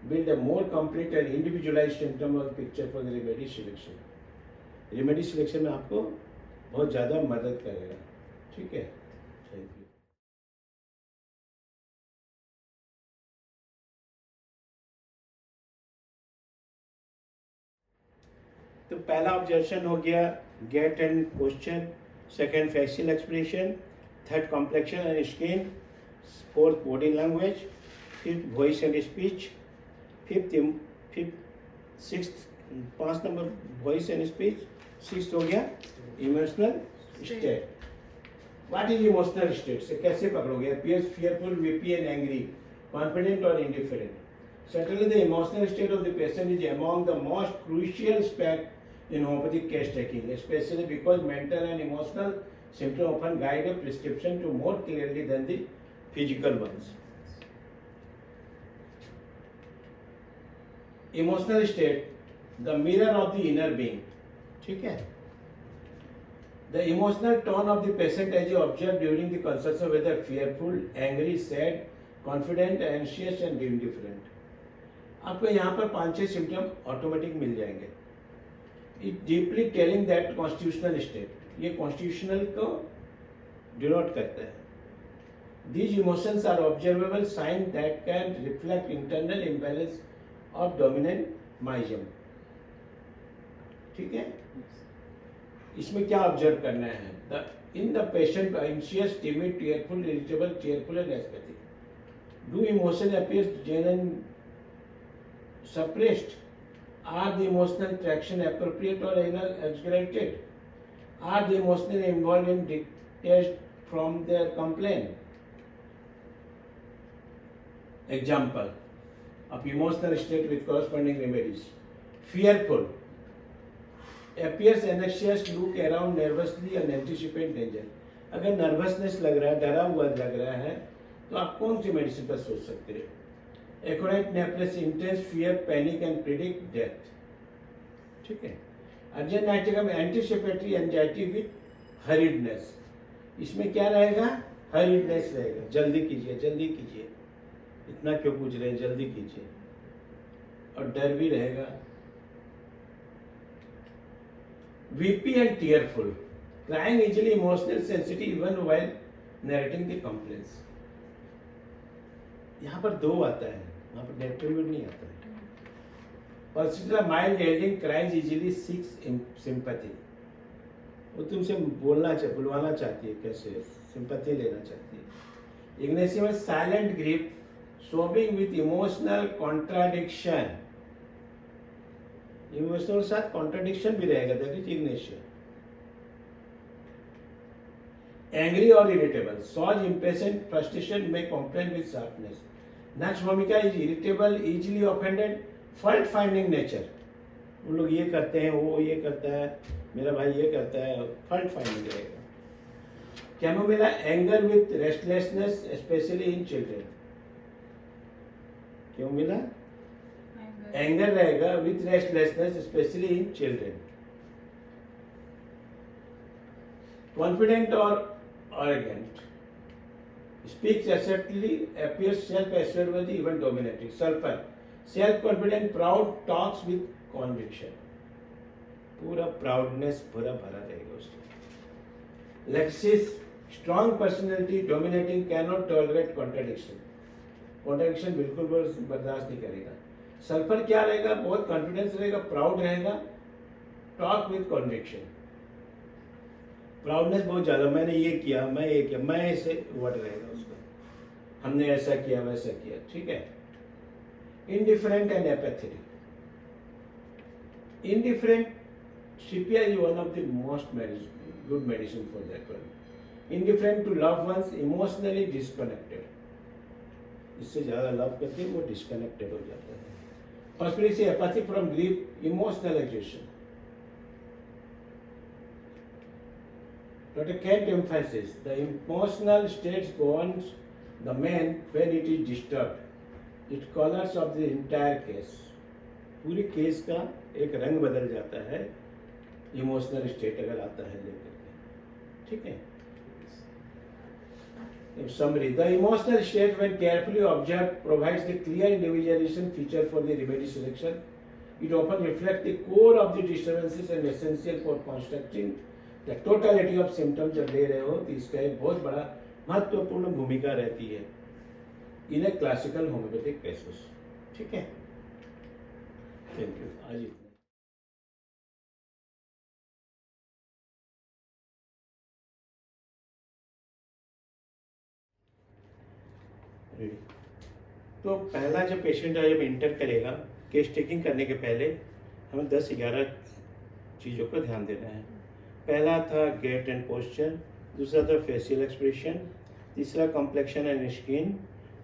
Speaker 1: build a more complete and individualized symptomal picture for the remedy selection. Remedy selection में आपको बहुत ज़्यादा मदद करेगा. ठीक है. Thank you. तो पहला ऑब्जर्वेशन हो गया gait and posture, second facial expression, third complexion and skin, fourth body language, fifth voice and speech, sixth 5 number voice and speech, sixth हो गया emotional state. What is emotional state से कैसे पकड़ोगे? Appears fearful, weepy and angry, confident और indifferent. Certainly, the emotional state of the patient is among the most crucial aspect in homeopathic case taking, especially because mental and emotional symptoms often guide a prescription to more clearly than the physical ones. Emotional state, the mirror of the inner being. ठीक है? The emotional tone of the patient as you observe during the consultation, whether fearful, angry, sad, confident, anxious and indifferent. आपको यहाँ पर 5-6 सिम्टम ऑटोमेटिक मिल जाएंगे. It deeply telling that constitutional state, ये कॉन्स्टिट्यूशनल को डिनोट करता है. These emotions are observable sign that can reflect internal imbalance of dominant miasm. ठीक है. इसमें क्या ऑब्जर्व करना है? In the patient anxious, timid, tearful, irritable, cheerful and aesthetic. Do emotion appears genuine, suppressed? Are the emotional traction appropriate or exaggerated? Are the emotional involved in detached from their complaint? Example of emotional state with corresponding remedies. Fearful, appears anxious, look around nervously and anticipate danger. अगर नर्वसनेस लग रहा है, डरा हुआ लग रहा है, तो आप कौन सी मेडिसिन पर सोच सकते हैं? Acute nephritis, intense fear, panic and predict death. ठीक है. अर्जेंट नाइट्रिकम, एंटीसिपेटरी एंजाइटी विथ हरीडनेस. इसमें क्या रहेगा? हरीडनेस रहेगा. जल्दी कीजिए, जल्दी कीजिए, इतना क्यों पूछ रहे हैं, जल्दी कीजिए. और डर भी रहेगा. VP and tearful, crying easily, emotional, sensitive even while narrating the complaints. यहाँ पर 2 आता है, यहाँ पर डेट्रीब्यूट नहीं आता है. Persistent, mild, yielding, cries easily, seeks sympathy. वो तुमसे बुलवाना चाहती है, कैसे सिंपैथी लेना चाहती है. इग्नेशियम, silent grief, sobbing with emotional contradiction. Emotional के साथ कॉन्ट्राडिक्शन भी रहेगा. दैट इज इग्नेशियम. Angry or irritable, shows impatient, frustration, may complain with sharpness. नक्सभूमिका is irritable, easily offended, fault finding nature. उन लोग ये करते हैं, वो ये करता है, मेरा भाई ये करता है, fault finding रहेगा. कैमोमिला anger with restlessness especially in children. कैमोमिला एंगर रहेगा with restlessness especially in children. Confident और arrogant, speaks assertively, appears self-assured, even dominating. Sulfur, self-confident, proud, talks with conviction. पूरा प्राउडनेस पूरा भरा रहेगा उसका। Lexus, strong personality, dominating, cannot tolerate contradiction. Contradiction बिल्कुल बर्दाश्त नहीं करेगा। सल्फर क्या रहेगा? बहुत कॉन्फिडेंस रहेगा, प्राउड रहेगा, टॉक विथ कॉन्विक्शन। प्राउडनेस बहुत ज्यादा, मैंने ये किया, मैं ये किया, मैं ऐसे वर्ड रहेगा उसका, हमने ऐसा किया वैसा किया, ठीक है। Indifferent and apathetic. Indifferent, CPI is one of the most good medicine for that one. Indifferent to loved ones, emotionally disconnected. इससे ज्यादा लव करते हैं वो डिस्कनेक्टेड हो जाता है। Conspiracy, apathy from grief, emotional exhaustion. Dr. Kent emphasizes the emotional states governs the man when it is disturbed. It colors of the entire case. पूरी केस का एक रंग बदल जाता है इमोशनल स्टेट अगर आता है लेकर के, ठीक है। Summary: the emotional state, when carefully observed, provides the clear individualization feature for the remedy selection. It often reflects the core of the disturbances and essential for constructing the totality of symptoms जब ले रहे हो तो इसका एक बहुत बड़ा महत्वपूर्ण भूमिका रहती है इन ए क्लासिकल होम्योपैथिक केसेस, ठीक है। Thank you. आज इतना। तो पहला जब पेशेंट जब इंटर करेगा, केस टेकिंग करने के पहले हमें 10-11 चीज़ों पर ध्यान देना है। पहला था गेट एंड पोस्चर, दूसरा था फेशियल एक्सप्रेशन, तीसरा कॉम्प्लेक्शन एंड स्किन,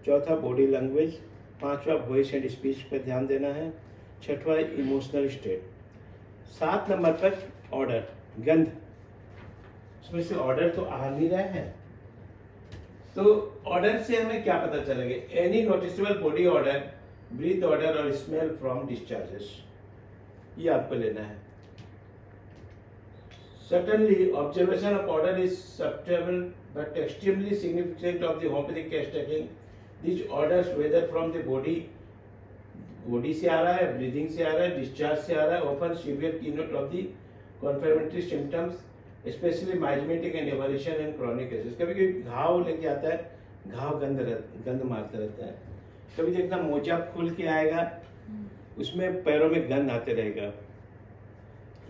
Speaker 1: चौथा बॉडी लैंग्वेज, पांचवा वॉइस एंड स्पीच पर ध्यान देना है, छठवा इमोशनल स्टेट, 7 नंबर पर ऑर्डर, गंध। उसमें से ऑर्डर तो आ नहीं रहा है, तो ऑर्डर से हमें क्या पता चलेगा? Any noticeable body odour, breath odour और स्मेल फ्रॉम डिस्चार्जेस, ये आपको लेना है। Certainly, observation of order is subtle but extremely significant of the homeopathic case taking. These orders, whether from the body से आ रहा है, breathing से आ रहा है, discharge से आ रहा है, often severe keynote of the confirmatory symptoms, especially miasmatic and aberration and chronic cases. कभी कभी घाव लेके आता है, घाव गंध मारता रहता है। कभी देखना मोजा खुल के आएगा, उसमें पैरों में गंध आते रहेगा,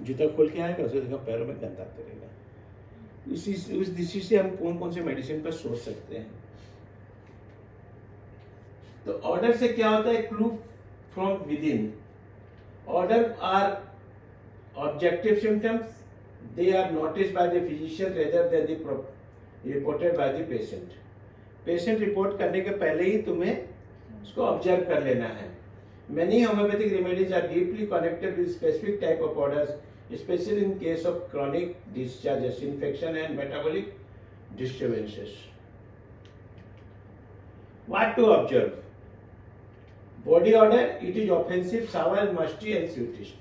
Speaker 1: जूता खोल के आएगा उसे देखा पैरों में गंध आते रहेगा। उस दृष्टि से हम कौन कौन से मेडिसिन पर सोच सकते हैं। तो ऑर्डर से क्या होता है? Clue from within. Odour are objective symptoms, they are noticed by the physician rather than the reported by the patient. Patient report करने के पहले ही तुम्हें उसको ऑब्जर्व कर लेना है। Many homeopathic remedies are deeply connected with specific type of orders, especially in case of chronic discharges, infection and metabolic disturbances. What to observe? Body odor, it is offensive, sour, musty and sweetish.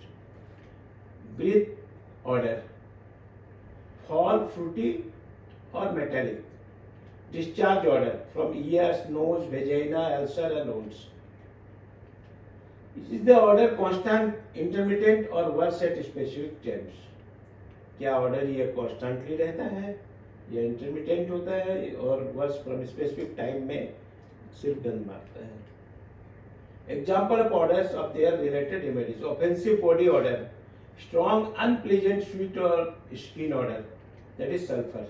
Speaker 1: Breath odor, fall, fruity or metallic. Discharge odor from ears, nose, vagina, ulcer and wounds. Is the order constant, intermittent or worse at specific times? क्या ऑर्डर ये कॉन्स्टेंटली रहता है या इंटरमिटेंट होता है और वर्स फ्रॉम स्पेसिफिक टाइम में सिर्फ गंध मारता है। Example of odours of their related remedies: offensive body odour, strong unpleasant sweet और skin odour, that is sulphur.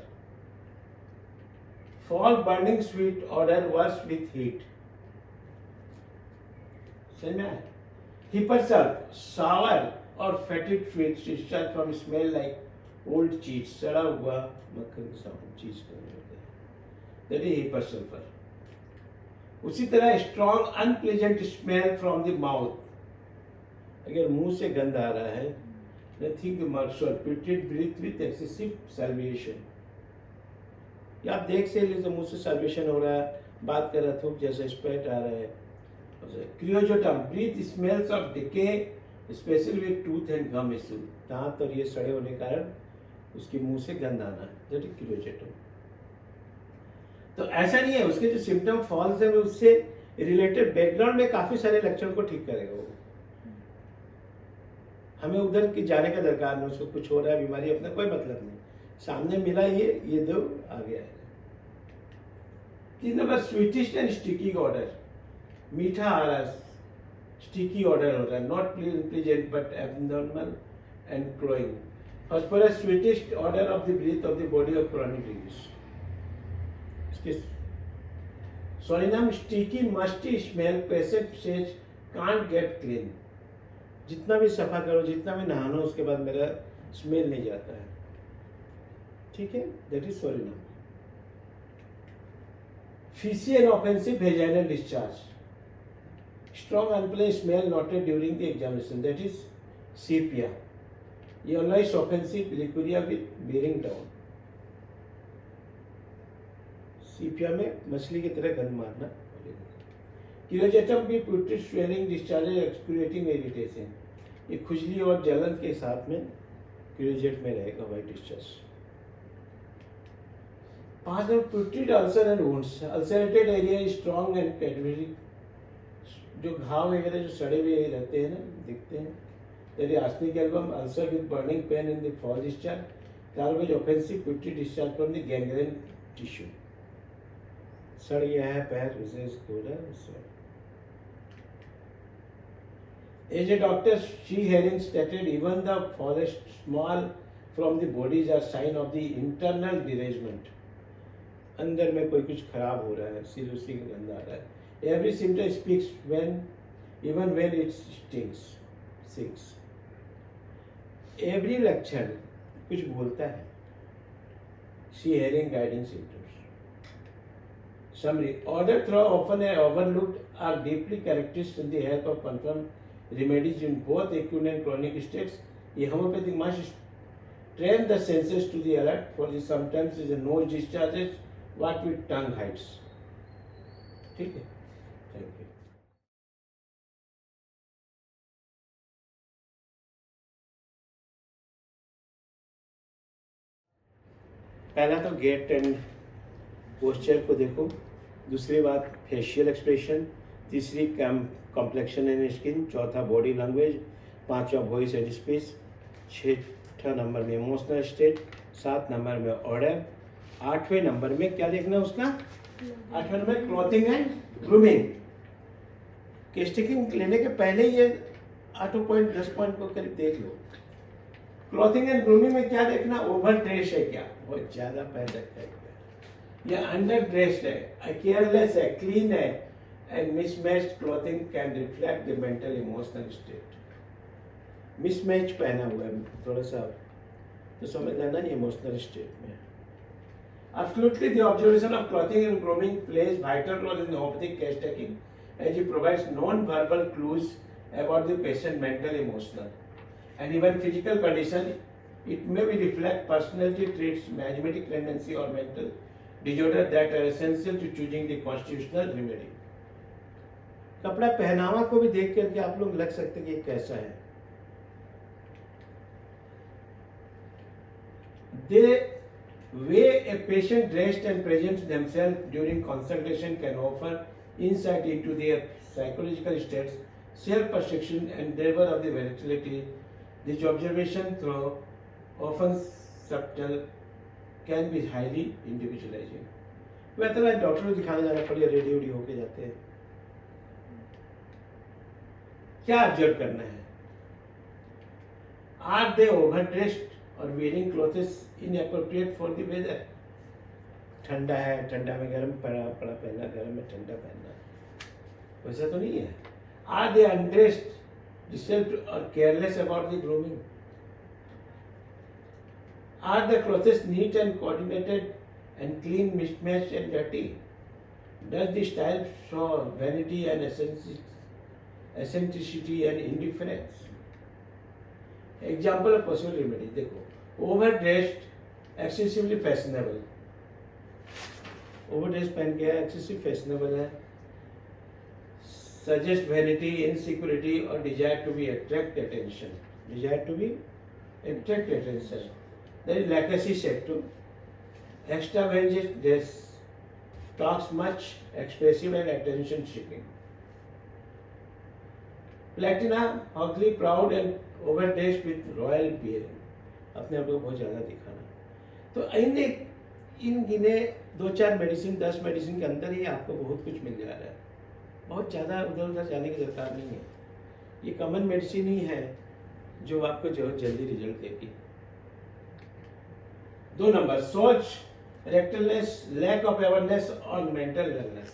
Speaker 1: Foul burning sweet odour, worse with heat. समझ में आया? Hypersulf, sour or fetid sweets discharge from smell like old cheese, सड़ा हुआ मक्खन के समान चीज का होता है, that is hypersulfur। उसी तरह strong unpleasant smell from the mouth, अगर मुंह से गंध आ रहा है, nothing commercial, fetid breath with excessive salivation। या आप देख से लीजिए मुंह से सर्वेशन हो रहा है, बात कर रहा थूक जैसे स्पेट आ रहा है। क्रियोजोटम breath smells of decay especially with tooth and gum issue, दांत और ये सड़े होने के कारण उसके मुंह से गंध आना, दैट इज क्रियोजोटम। तो ऐसा नहीं है, उसके जो सिम्टम फॉल्स है उससे रिलेटेड बैकग्राउंड में काफी सारे लक्षण को ठीक करेगा वो। हमें उधर की जाने का दरकार नहीं, उसको कुछ हो रहा है बीमारी अपना कोई मतलब नहीं, सामने मिला ये दो आ गया है। 3 number sweetish and sticky odour, मीठा आ रहा है, स्टिकी ऑर्डर हो रहा है, not pleasant but abnormal and cloying. Phosphorus sweetish odour of the breath of the body of chronic disease. सोनिनम sticky musty smell, patient says can't get clean, जितना भी सफा करो, जितना भी नहानो, उसके बाद मेरा स्मेल नहीं जाता है, ठीक है, दैट इज सोनिनम। Fishy and offensive vaginal discharge, strong unpleasant smell noted during the examination, that is सीपिया। ये always offensive leucorrhoea with bearing down, सीपिया में मछली की तरह गंध मारना। क्रियोजेटम भी putrid smelling discharge excoriating irritation, ये खुजली और जलन के साथ में क्रियोजेट में रहेगा white discharge. 5 प्यूट्रिड ulcer and wounds, ulcerated area strong and cadaveric, जो घाव वगैरह जो सड़े हुए रहते हैं ना, दिखते हैं, that arsenic album, ulcer with burning pain in the foul discharge, कार्बेज offensive putrid discharge from the gangrene tissue, सड़ गया है पैर, उसे As a doctor, she hearing stated even the forest small from the bodies are sign of the internal derangement. अंदर में कोई कुछ खराब हो रहा है, सीरियसली गंद आ रहा है। Every symptom speaks even when it stings. Every लक्षण कुछ बोलता है। She hearing guiding symptoms. Summary: order through often overlooked are deeply characteristic in the help of confirmed remedies in both acute and chronic states. ये homeopathic must train the senses to the alert for the sometimes is a nose discharges what with tongue hides. ठीक है, थैंक यू। पहला तो गेट एंड पोस्चर को देखो, दूसरी बात फेशियल एक्सप्रेशन, तीसरी कॉम्प्लेक्शन एंड स्किन, चौथा बॉडी लैंग्वेज, पांचवा वॉइस एंड स्पीच, छठा नंबर में इमोशनल स्टेट, 7 नंबर में ऑर्डर, 8वें नंबर में क्या देखना है उसका, 8वें नंबर में क्लॉथिंग एंड ग्रूमिंग। केस्टिकिंग लेने के पहले ये 8 पॉइंट 10 पॉइंट को करीब देख लो। क्लॉथिंग एंड ग्रूमिंग में क्या देखना, ओवर ड्रेस है क्या, बहुत ज्यादा पैर रखता है क्या, या अंडर ड्रेस्ड है, केयरलेस है, क्लीन है, and mismatched clothing can reflect the mental emotional state. Mismatch पहना हुआ है थोड़ा सा, तो समझ लेना ये इमोशनल स्टेट में। Absolutely, the observation of clothing and grooming plays vital role in homeopathic case taking, as it provides non-verbal clues about the patient mental, emotional, and even physical condition. It may be reflect personality traits, asthmatic tendency, or mental disorder that are essential to choosing the constitutional remedy. कपड़ा पहनावा को भी देख करके आप लोग लग सकते हैं कि कैसा है। They way a patient dressed and presents themselves during consultation can offer insight into their psychological states, self-perception, and endeavor of the volatility. This observation, though often subtle, can be highly individualizing. वैसे ना डॉक्टर को दिखाने जाना पड़ेगा, रेडी वेडी होके जाते हैं। क्या ऑब्जर्व करना है, आर दे ओवरड्रेस्ड और wearing clothes inappropriate for the weather, ठंडा है, ठंडा में गर्म पड़ा पहनना, गर्म में ठंडा पहनना, वैसा तो नहीं है। आर दे अनड्रेस्ड, डिस्टर्ब्ड और careless about the grooming, are the clothes neat and coordinated and clean, mismatched and dirty, does the style show vanity and eccentricity and indifference. Example of possible remedy देखो, overdressed, excessively fashionable, over dress पहन के एक्सेसिव फैशनेबल है, सजेस्ट वैनिटी, इनसिक्योरिटी और desire to be attract attention, desire to be attract attention, there is लेकेसी set to extravagant dress, talks much, expressive and attention seeking. Platina, ugly, proud and overdressed with royal appearance, अपने आप को बहुत ज़्यादा दिखाना। तो इन गिने 2-4 मेडिसिन 10 मेडिसिन के अंदर ही आपको बहुत कुछ मिल जा रहा है, बहुत ज़्यादा उधर उधर जाने की दरकार नहीं है। ये कॉमन मेडिसिन ही है जो आपको जो जल्दी रिजल्ट देगी। 2 नंबर, सोच, recklessness, lack of awareness और mental illness.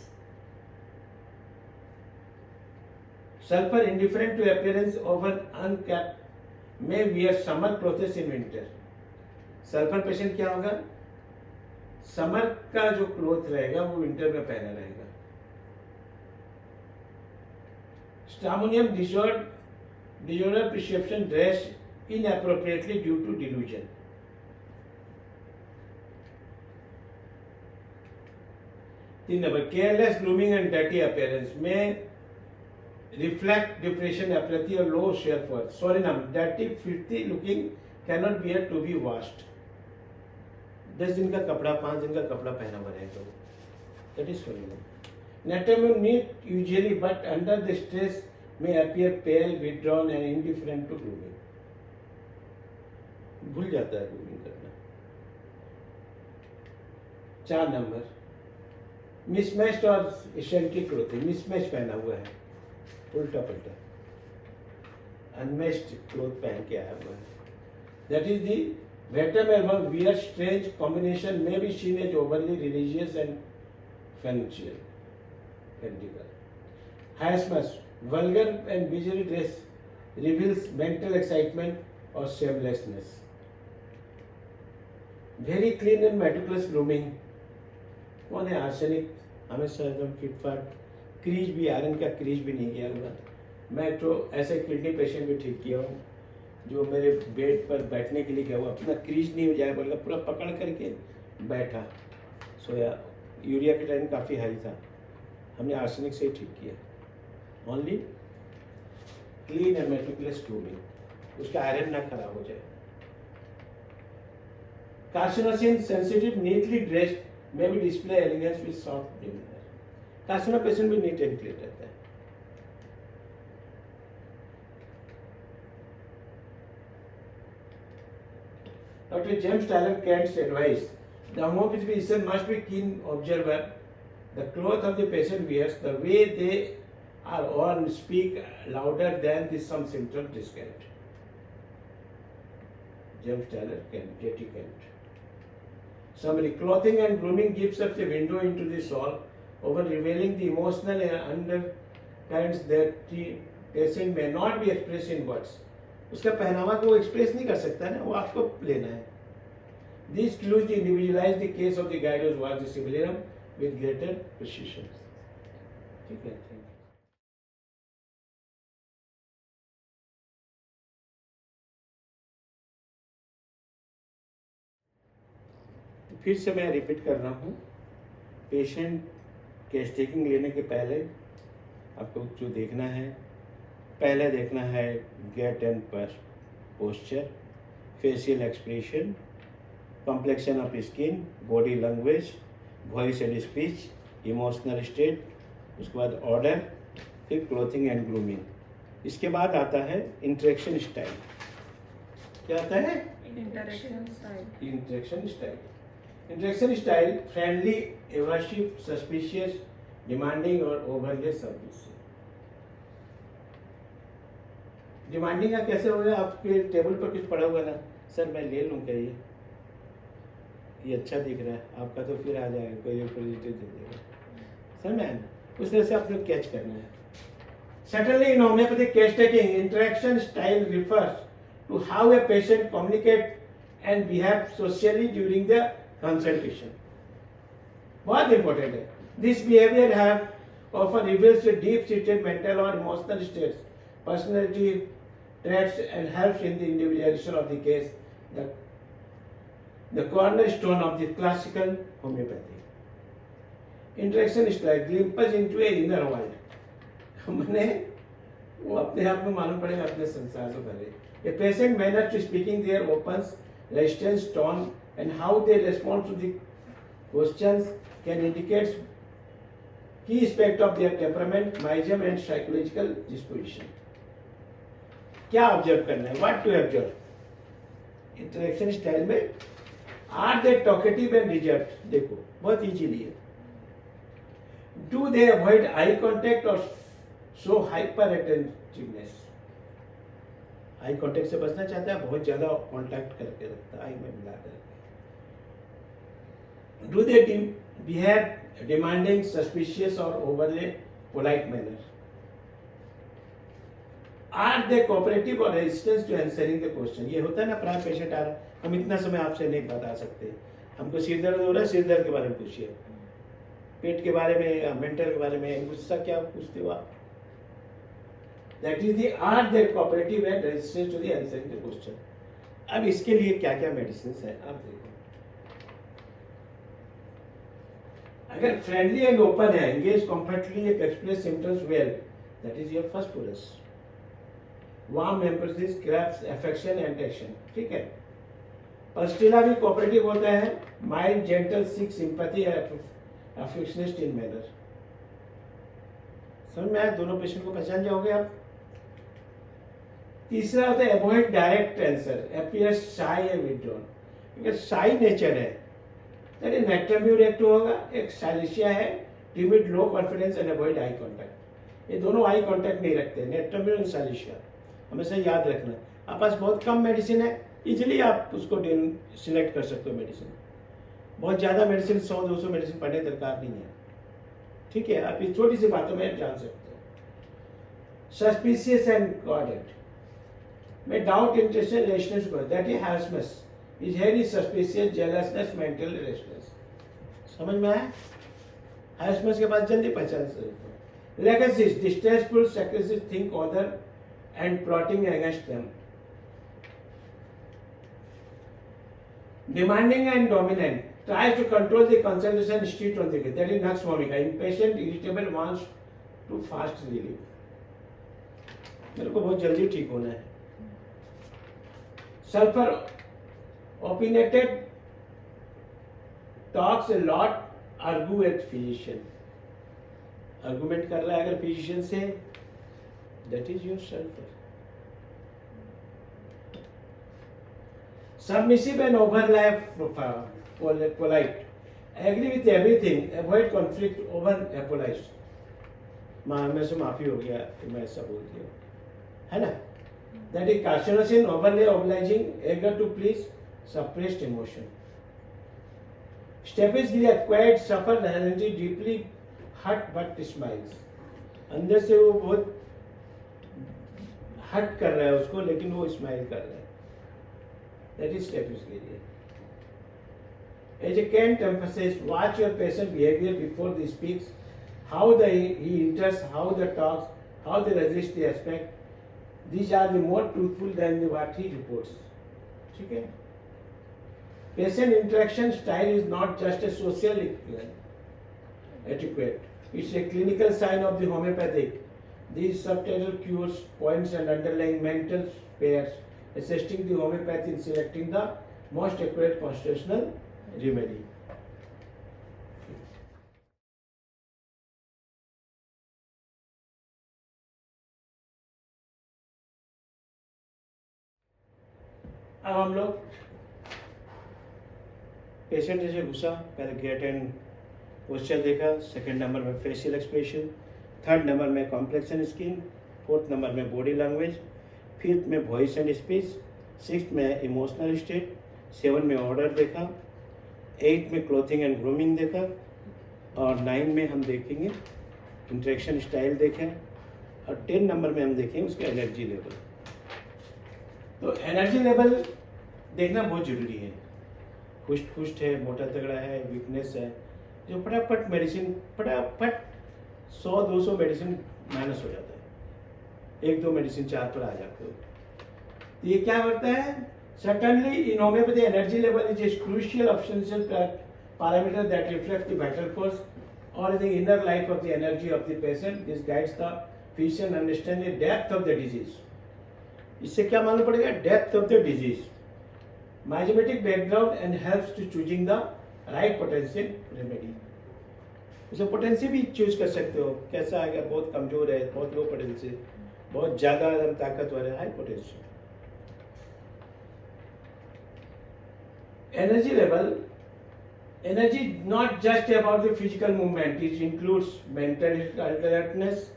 Speaker 1: Sulfur, indifferent to appearance, over uncapped, may wear summer clothes in winter. Sulphur patient क्या होगा, समर का जो क्लोथ रहेगा वो विंटर में पहना रहेगा। Stramonium disorder perception, dress inappropriately due to delusion. तीन number, careless grooming and dirty appearance में रिफ्लेक्ट डिप्रेशन, एपैथी और low self worth. Psorinum, dirty filthy looking, cannot bear to be washed. 10 दिन का कपड़ा 5 दिन का कपड़ा पहना हुआ रहेगा, दैट इज सोरिनम। नेटरमून, neat usually but under the stress में appear pale, withdrawn and indifferent to grooming, भूल जाता है ग्रूमिंग करना। 4 नंबर, मिसमैच्ड और एसेंट्रिक क्लोथिंग, मिसमैच पहना हुआ है, उल्टा पल्टा अनमैच्ड क्लोथ पहन के आया हुआ है, दैट इज दी वेटम एल्बम वियर स्ट्रेंज कॉम्बिनेशन में be seen as overly religious and फैंशियल एंटिकल। हायसमस, वल्गर एंड विजरी ड्रेस रिवील्स मेंटल एक्साइटमेंट और shamelessness. Very clean and meticulous grooming, कौन है आर्सेनिक, हमेशा एकदम फिटफाट, क्रीज भी, आयरन का क्रीज भी नहीं किया हुआ। मैं तो ऐसे किडनी पेशेंट भी ठीक किया हूँ जो मेरे बेड पर बैठने के लिए गया हुआ, अपना क्रीज नहीं हो जाए बोला, पूरा पकड़ करके बैठा सोया। यूरिया के टाइम काफ़ी हाई था, हमने आर्सेनिक से ही ठीक किया। Only clean and meticulous grooming, उसका आयरन ना खराब हो जाए। Carcinosin, sensitive, neatly dressed, may be display elegance with soft demeanor. कार्सिनो patient भी नीट एंड क्लीन रहता है। Dr. James Tyler Kent's advice: the homeopathy physician must be keen observer. The cloth of the patient wears, the way they are worn, speak louder than the some symptoms described. James Tyler Kent, J.T. Kent. Summary: clothing and grooming gives us a window into the soul, over revealing the emotional undercurrents that the patient may not be expressed in words. उसका पहनावा को वो एक्सप्रेस नहीं कर सकता ना, वो आपको लेना है। These clues individualize the case of the guide who was the similarium with greater precision. ठीक है, थैंक यू। फिर से मैं रिपीट कर रहा हूँ, पेशेंट केस टेकिंग लेने के पहले आपको जो देखना है, पहले देखना है gait and posture, facial expression, complexion of skin, body language, voice and speech, emotional state, उसके बाद ऑर्डर, फिर क्लोथिंग एंड ग्रूमिंग। इसके बाद आता है इंटरेक्शन स्टाइल। क्या आता है? Interaction style. Interaction style friendly, aversive, suspicious, demanding और ओवरली सबमिसिव। डिमांडिंग का कैसे होगा? आपके टेबल पर कुछ पड़ा हुआ ना, सर मैं ले लूँ क्या, ये अच्छा दिख रहा है, आपका तो फिर आ जाएगा, कोई पॉजिटिव दे देगा, सर मैं उस तरह से आपको कैच करना है। Certainly in homeopathic case taking, interaction style refers to how a patient communicates and behaves socially during the consultation. बहुत important है। This behavior have often reveals the deep-seated mental or emotional states, personality traits, and helps in the individualization of the case. The cornerstone of the classical homeopathy. Interaction style glimpse into a inner world, मैंने वो अपने आप में मालूम पड़ेगा अपने संसार से भरे। A patient manner to speaking their opens resistance tone and how they respond to the questions can indicate key aspect of their temperament, miasm and psychological disposition. क्या ऑब्जर्व करना है, what to observe interaction style में? Are they talkative and reserved? देखो बहुत इजीली है। Do they avoid eye contact और show hyper attentiveness? Eye contact से बचना चाहता है, बहुत ज्यादा कॉन्टैक्ट करके रखता है, आई में मिला कर। Do they behave demanding, suspicious और overly polite manner? Are they cooperative और resistance to answering the question? ये होता है ना, प्राय पेशेंट आ रहा है, हम इतना समय आपसे नहीं बता सकते, हमको सिर दर्द हो रहा है, सिर दर्द के बारे में पूछिए, पेट के बारे में या मेंटल के बारे में, गुस्सा क्या पूछते हो आप? That is the are they cooperative and resistance to the answering the question. अब इसके लिए क्या क्या मेडिसिन है आप देखो। अगर फ्रेंडली एंड ओपन है, engage comfortably, express symptoms well, that is your phosphorus. Warm empathies, craves, affection and action, ठीक है। पस्टिला भी कोऑपरेटिव होता है, mild, gentle, seek sympathy, affectionate in manner. समझ में आया? दोनों पेशेंट को पहचान जाओगे आप। तीसरा होता है अवॉइड डायरेक्ट आंसर, अपीयर शाई एंड विथड्रॉन। अगर शाई नेचर है तो नेक्टम्यूर एक्टिव होगा, एक साइलेशिया है, timid, low confidence and avoid eye contact. ये दोनों आई कॉन्टैक्ट नहीं रखते, नेक्टम्यूर एंड साइलेशिया, हमेशा याद रखना। आप पास बहुत कम मेडिसिन है, इजीली आप उसको सिलेक्ट कर सकते हो मेडिसिन। बहुत ज्यादा मेडिसिन 100-200 मेडिसिन पढ़ने दरकार नहीं है, ठीक है। आप इस छोटी सी बातों में जान सकते हो। सस्पिशियस एंड कॉर्डेड में doubt, interest, restless, that is हैसमस, is very suspicious, jealousness, mental restless. समझ में आया? हैसमस के बाद जल्दी पहचान सकते हो। लेगेसिस, distressful, sacrifice, think other and plotting against them. Demanding and dominant, tries to control the concentration, street on the way, that is nux vomica. Impatient, irritable, wants to fast relief, मेरे को बहुत जल्दी ठीक होना है। Sulfur, opinionated, talks a lot, argue with physician, argument कर रहा है अगर physician से, that is your sulfur. Submissive and overlap, polite, agree with everything, avoid conflict, over apologize. मैं से माफी हो गया कि मैं ऐसा बोल दिया, है ना? That is carcinosin, overly obliging, eager to please, suppressed emotion. Staphylococcus acquired, suffer energy, deeply hurt but smiles. अंदर से वो बहुत हट कर रहा है उसको, लेकिन वो स्माइल कर रहा है, that is staphis. Educate, emphasize, watch your patient behavior before they speaks, how he enters, how they talks, how they resist the aspect. These are the more truthful than what he reports. ठीक है? Patient interaction style is not just a social etiquette; it's a clinical sign of the homeopathic. These subtle cues, points and underlying mental pairs, assisting the homeopathy in selecting the most accurate constitutional remedy. अब हम लोग पेशेंट जैसे घुसा, पहले गेट एंड पोस्चर देखा, सेकंड नंबर में फेशियल एक्सप्रेशन, थर्ड नंबर में कॉम्प्लेक्शन स्किन, फोर्थ नंबर में बॉडी लैंग्वेज, फिफ्थ में वॉइस एंड स्पीच, सिक्स्थ में इमोशनल स्टेट, 7 में ऑर्डर देखा, 8 में क्लोथिंग एंड ग्रूमिंग देखा, और 9 में हम देखेंगे इंटरेक्शन स्टाइल देखें, और 10 नंबर में हम देखेंगे उसका एनर्जी लेवल। तो एनर्जी लेवल देखना बहुत जरूरी है। हुस्ट पुस्ट है, मोटा तगड़ा है, वीकनेस है, जो फटाफट मेडिसिन, फटाफट 100-200 मेडिसिन माइनस हो जाता है, 1-2 मेडिसिन 4 पर आ जाते हो। तो ये क्या करता है? Certainly in homeopathy energy level is a crucial observational parameter that reflect the vital force or the inner life of the energy of the patient. This guides the physician understand the depth of the disease. इससे क्या मालूम पड़ेगा? Depth of the disease, mechanistic background and helps to choosing the right potential remedy. उसे पोटेंसी भी चूज कर सकते हो, कैसा आएगा, बहुत कमजोर है, बहुत लो पोटेंसी, बहुत ज्यादा एकदम ताकतवर है, high potential. Energy level. Energy is not just about the physical movement. It includes mental alertness,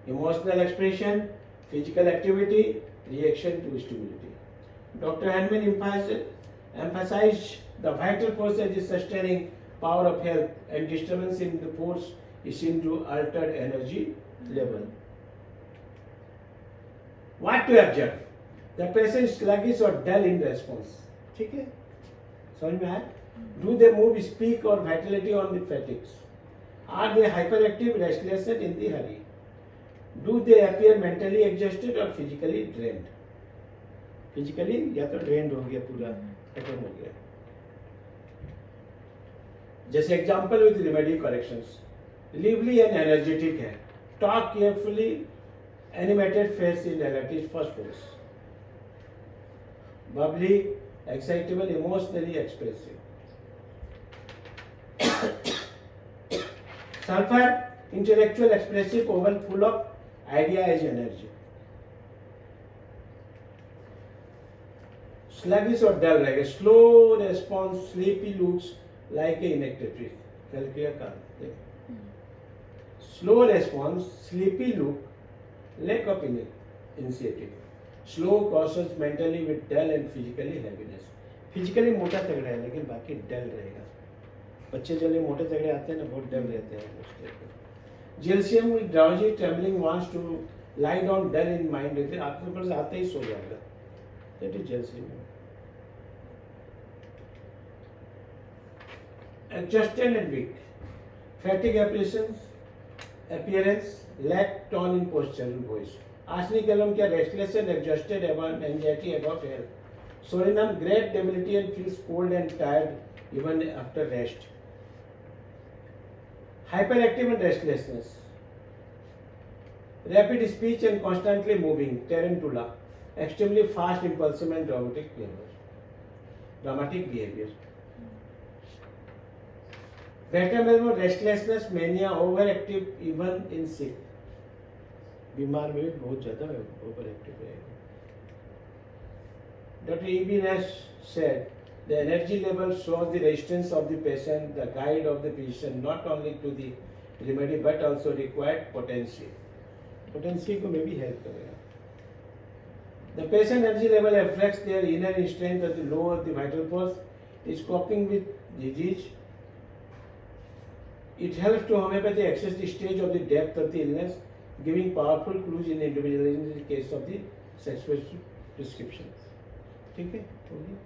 Speaker 1: emotional expression, physical activity, reaction to stimuli. Dr. Hahnemann emphasized the vital force as the sustaining power of health, and disturbance in the force is seen to altered energy level. What to observe? The patient is sluggish or dull in response. ठीक है, समझ में आया? Do they move, speak or vitality on the fatigues? Are they hyperactive, restless and in the hurry? Do they appear mentally exhausted or physically drained? Physically या तो drained हो गया, पूरा खत्म हो गया. जैसे example with remedy corrections. Lively and energetic है, talk carefully, animated face in negative first face. Bubbly, excitable, emotionally expressive. Sulfur, intellectual, expressive, oval, full of ideas, energy. Sluggish or dull रहेगा, slow response, sleepy looks like a inactivity. कल क्या काम? Slow response, sleepy look, lack of initiative. Slow, cautious, mentally with dull and physically heaviness. Physically मोटा तगड़ा है लेकिन बाकी डल रहेगा. बच्चे जल्दी मोटे तगड़े आते हैं ना, बहुत डल रहते हैं. Gelsium with drowsy, trembling, wants to lie down, dull in mind. आपके पास आते ही सो जाएगा. That is gelsium. Exhausted and weak. Fatigue appearance, lack tone in posture and voice. Arsenic alum क्या restless and exhausted, about anxiety about health. Sorinum, great debility and feels cold and tired even after rest. Hyperactive and restlessness. Rapid speech and constantly moving. Tarantula. Extremely fast, impulsive and dramatic behavior. Beta male, restlessness, mania, overactive even in sick. बीमार में भी बहुत ज़्यादा ओवर एक्टिव रहेगा. Dr. E.B. Nash said, the energy level shows the resistance of the patient, the guide of the physician, not only to the remedy but also required potency. Potency को में भी help करेगा. The patient energy level reflects their inner strength at the lower the vital force is coping with disease. It helps to homeopathy access the stage of the depth of the illness, giving powerful clues in individualizing the case of the successful prescriptions. ठीक है, हो गया.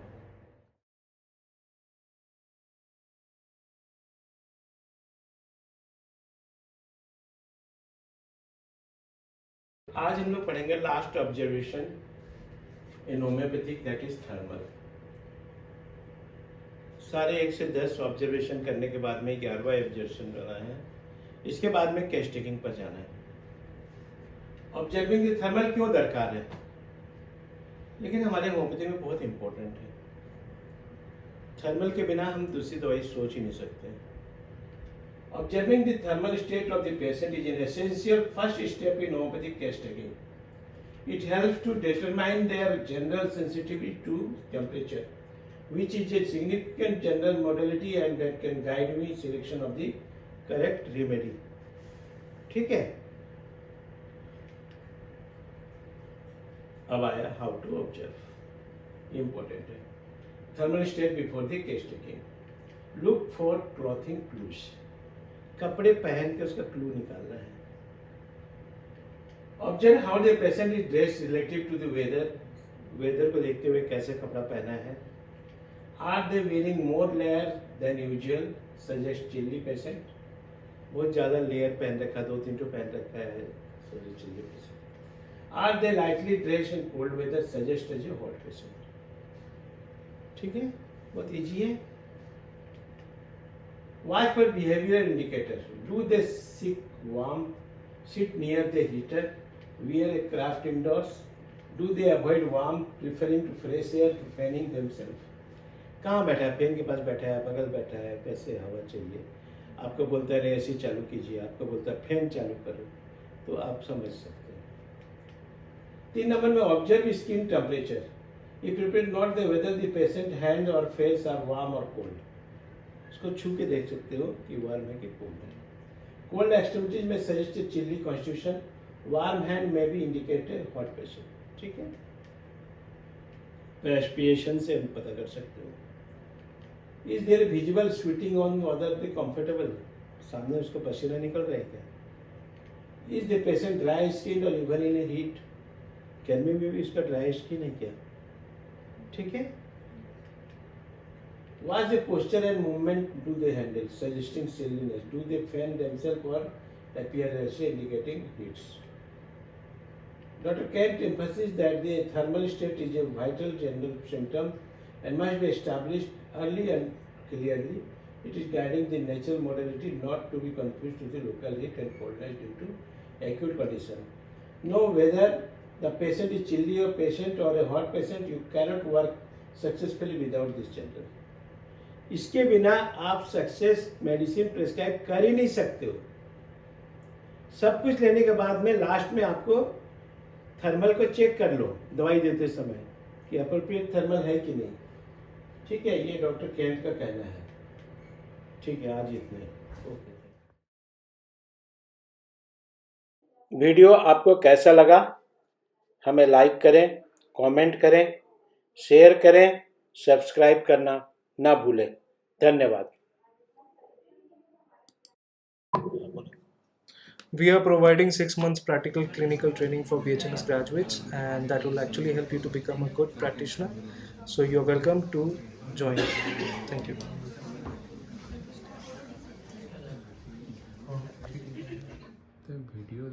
Speaker 1: आज हम लोग पढ़ेंगे last observation in homeopathic, that is thermal. सारे 1 से 10 ऑब्जर्वेशन करने के बाद में 11वां ऑब्जर्वेशन बना है. इसके बाद में केस टेकिंग पर जाना है. ऑब्जर्विंग द थर्मल क्यों दरकार है, लेकिन हमारे होम्योपैथी में बहुत इंपॉर्टेंट है. थर्मल के बिना हम दूसरी दवाई सोच ही नहीं सकते. Observing the thermal state of the patient is an essential first step in homeopathic case taking. It helps to determine their general sensitivity to temperature, which is a significant general modality and that can guide me selection of the correct remedy. ठीक है. अब आया हाउ टू ऑब्जर्व. इंपॉर्टेंट है. Thermal state before the case taking. Look for clothing clues. कपड़े पहन के उसका क्लू निकालना है. Observe how the patient is dress relative to the weather. Weather को देखते हुए कैसे कपड़ा पहना है. Are they wearing more layer than usual? Suggest chilly patient. बहुत ज़्यादा लेयर पहन रखा, 2-3 तो पहन रखा है. Suggest chilly patient. Are they lightly dressed in cold weather? Suggest as a hot patient. ठीक है, बहुत इजी है. Watch for behavioral indicators. Do they seek warmth, sit near the heater, wear a craft indoors? Do they avoid warmth, preferring to fresh air to fanning themselves? कहाँ बैठा है? फैन के पास बैठा है, बगल बैठा है, कैसे हवा चाहिए? आपको बोलता है एसी चालू कीजिए, आपको बोलता है फैन चालू करो, तो आप समझ सकते हैं। 3 नंबर में observe skin temperature. If you prefer not the whether the patient hand or face are warm or cold. इसको छू के देख सकते हो कि वार्म है कि कोल्ड है। कोल्ड एक्सट्रीमिटीज में suggested chilli constitution, warm hand में भी इंडिकेटेड हॉट पेशेंट। ठीक है, रेस्पिरेशन से हम पता कर सकते हो। Is there visible sweating on other the comfortable, सामने उसको पसीना निकल रहा है क्या? Is the patient dry skin और इवन इन हीट, गर्मी में भी उसका ड्राई स्किन है क्या? ठीक है। What's the posture and movement do they handle, suggesting silliness? Do they fan themselves or appear rashly, indicating heats? Dr. Kent emphasizes that the thermal state is a vital general symptom and must be established early and clearly. It is guiding the natural modality, not to be confused with the local heat and coldness due to acute condition. Know whether the patient is chilly or patient or a hot patient. You cannot work successfully without this gender. इसके बिना आप सक्सेस मेडिसिन प्रिस्क्राइब कर ही नहीं सकते हो। सब कुछ लेने के बाद में लास्ट में आपको थर्मल को चेक कर लो दवाई देते समय कि अप्रोप्रिएट थर्मल है कि नहीं। ठीक है, ये डॉक्टर केंट का कहना है। ठीक है, आज इतने। ओके। वीडियो आपको कैसा लगा हमें लाइक करें, कमेंट करें, शेयर करें, सब्सक्राइब करना ना भूलें। धन्यवाद।
Speaker 2: We are providing 6 months practical clinical training for BHMS graduates, and that will actually help you to become a good practitioner. So you're welcome to join. Thank you.
Speaker 3: video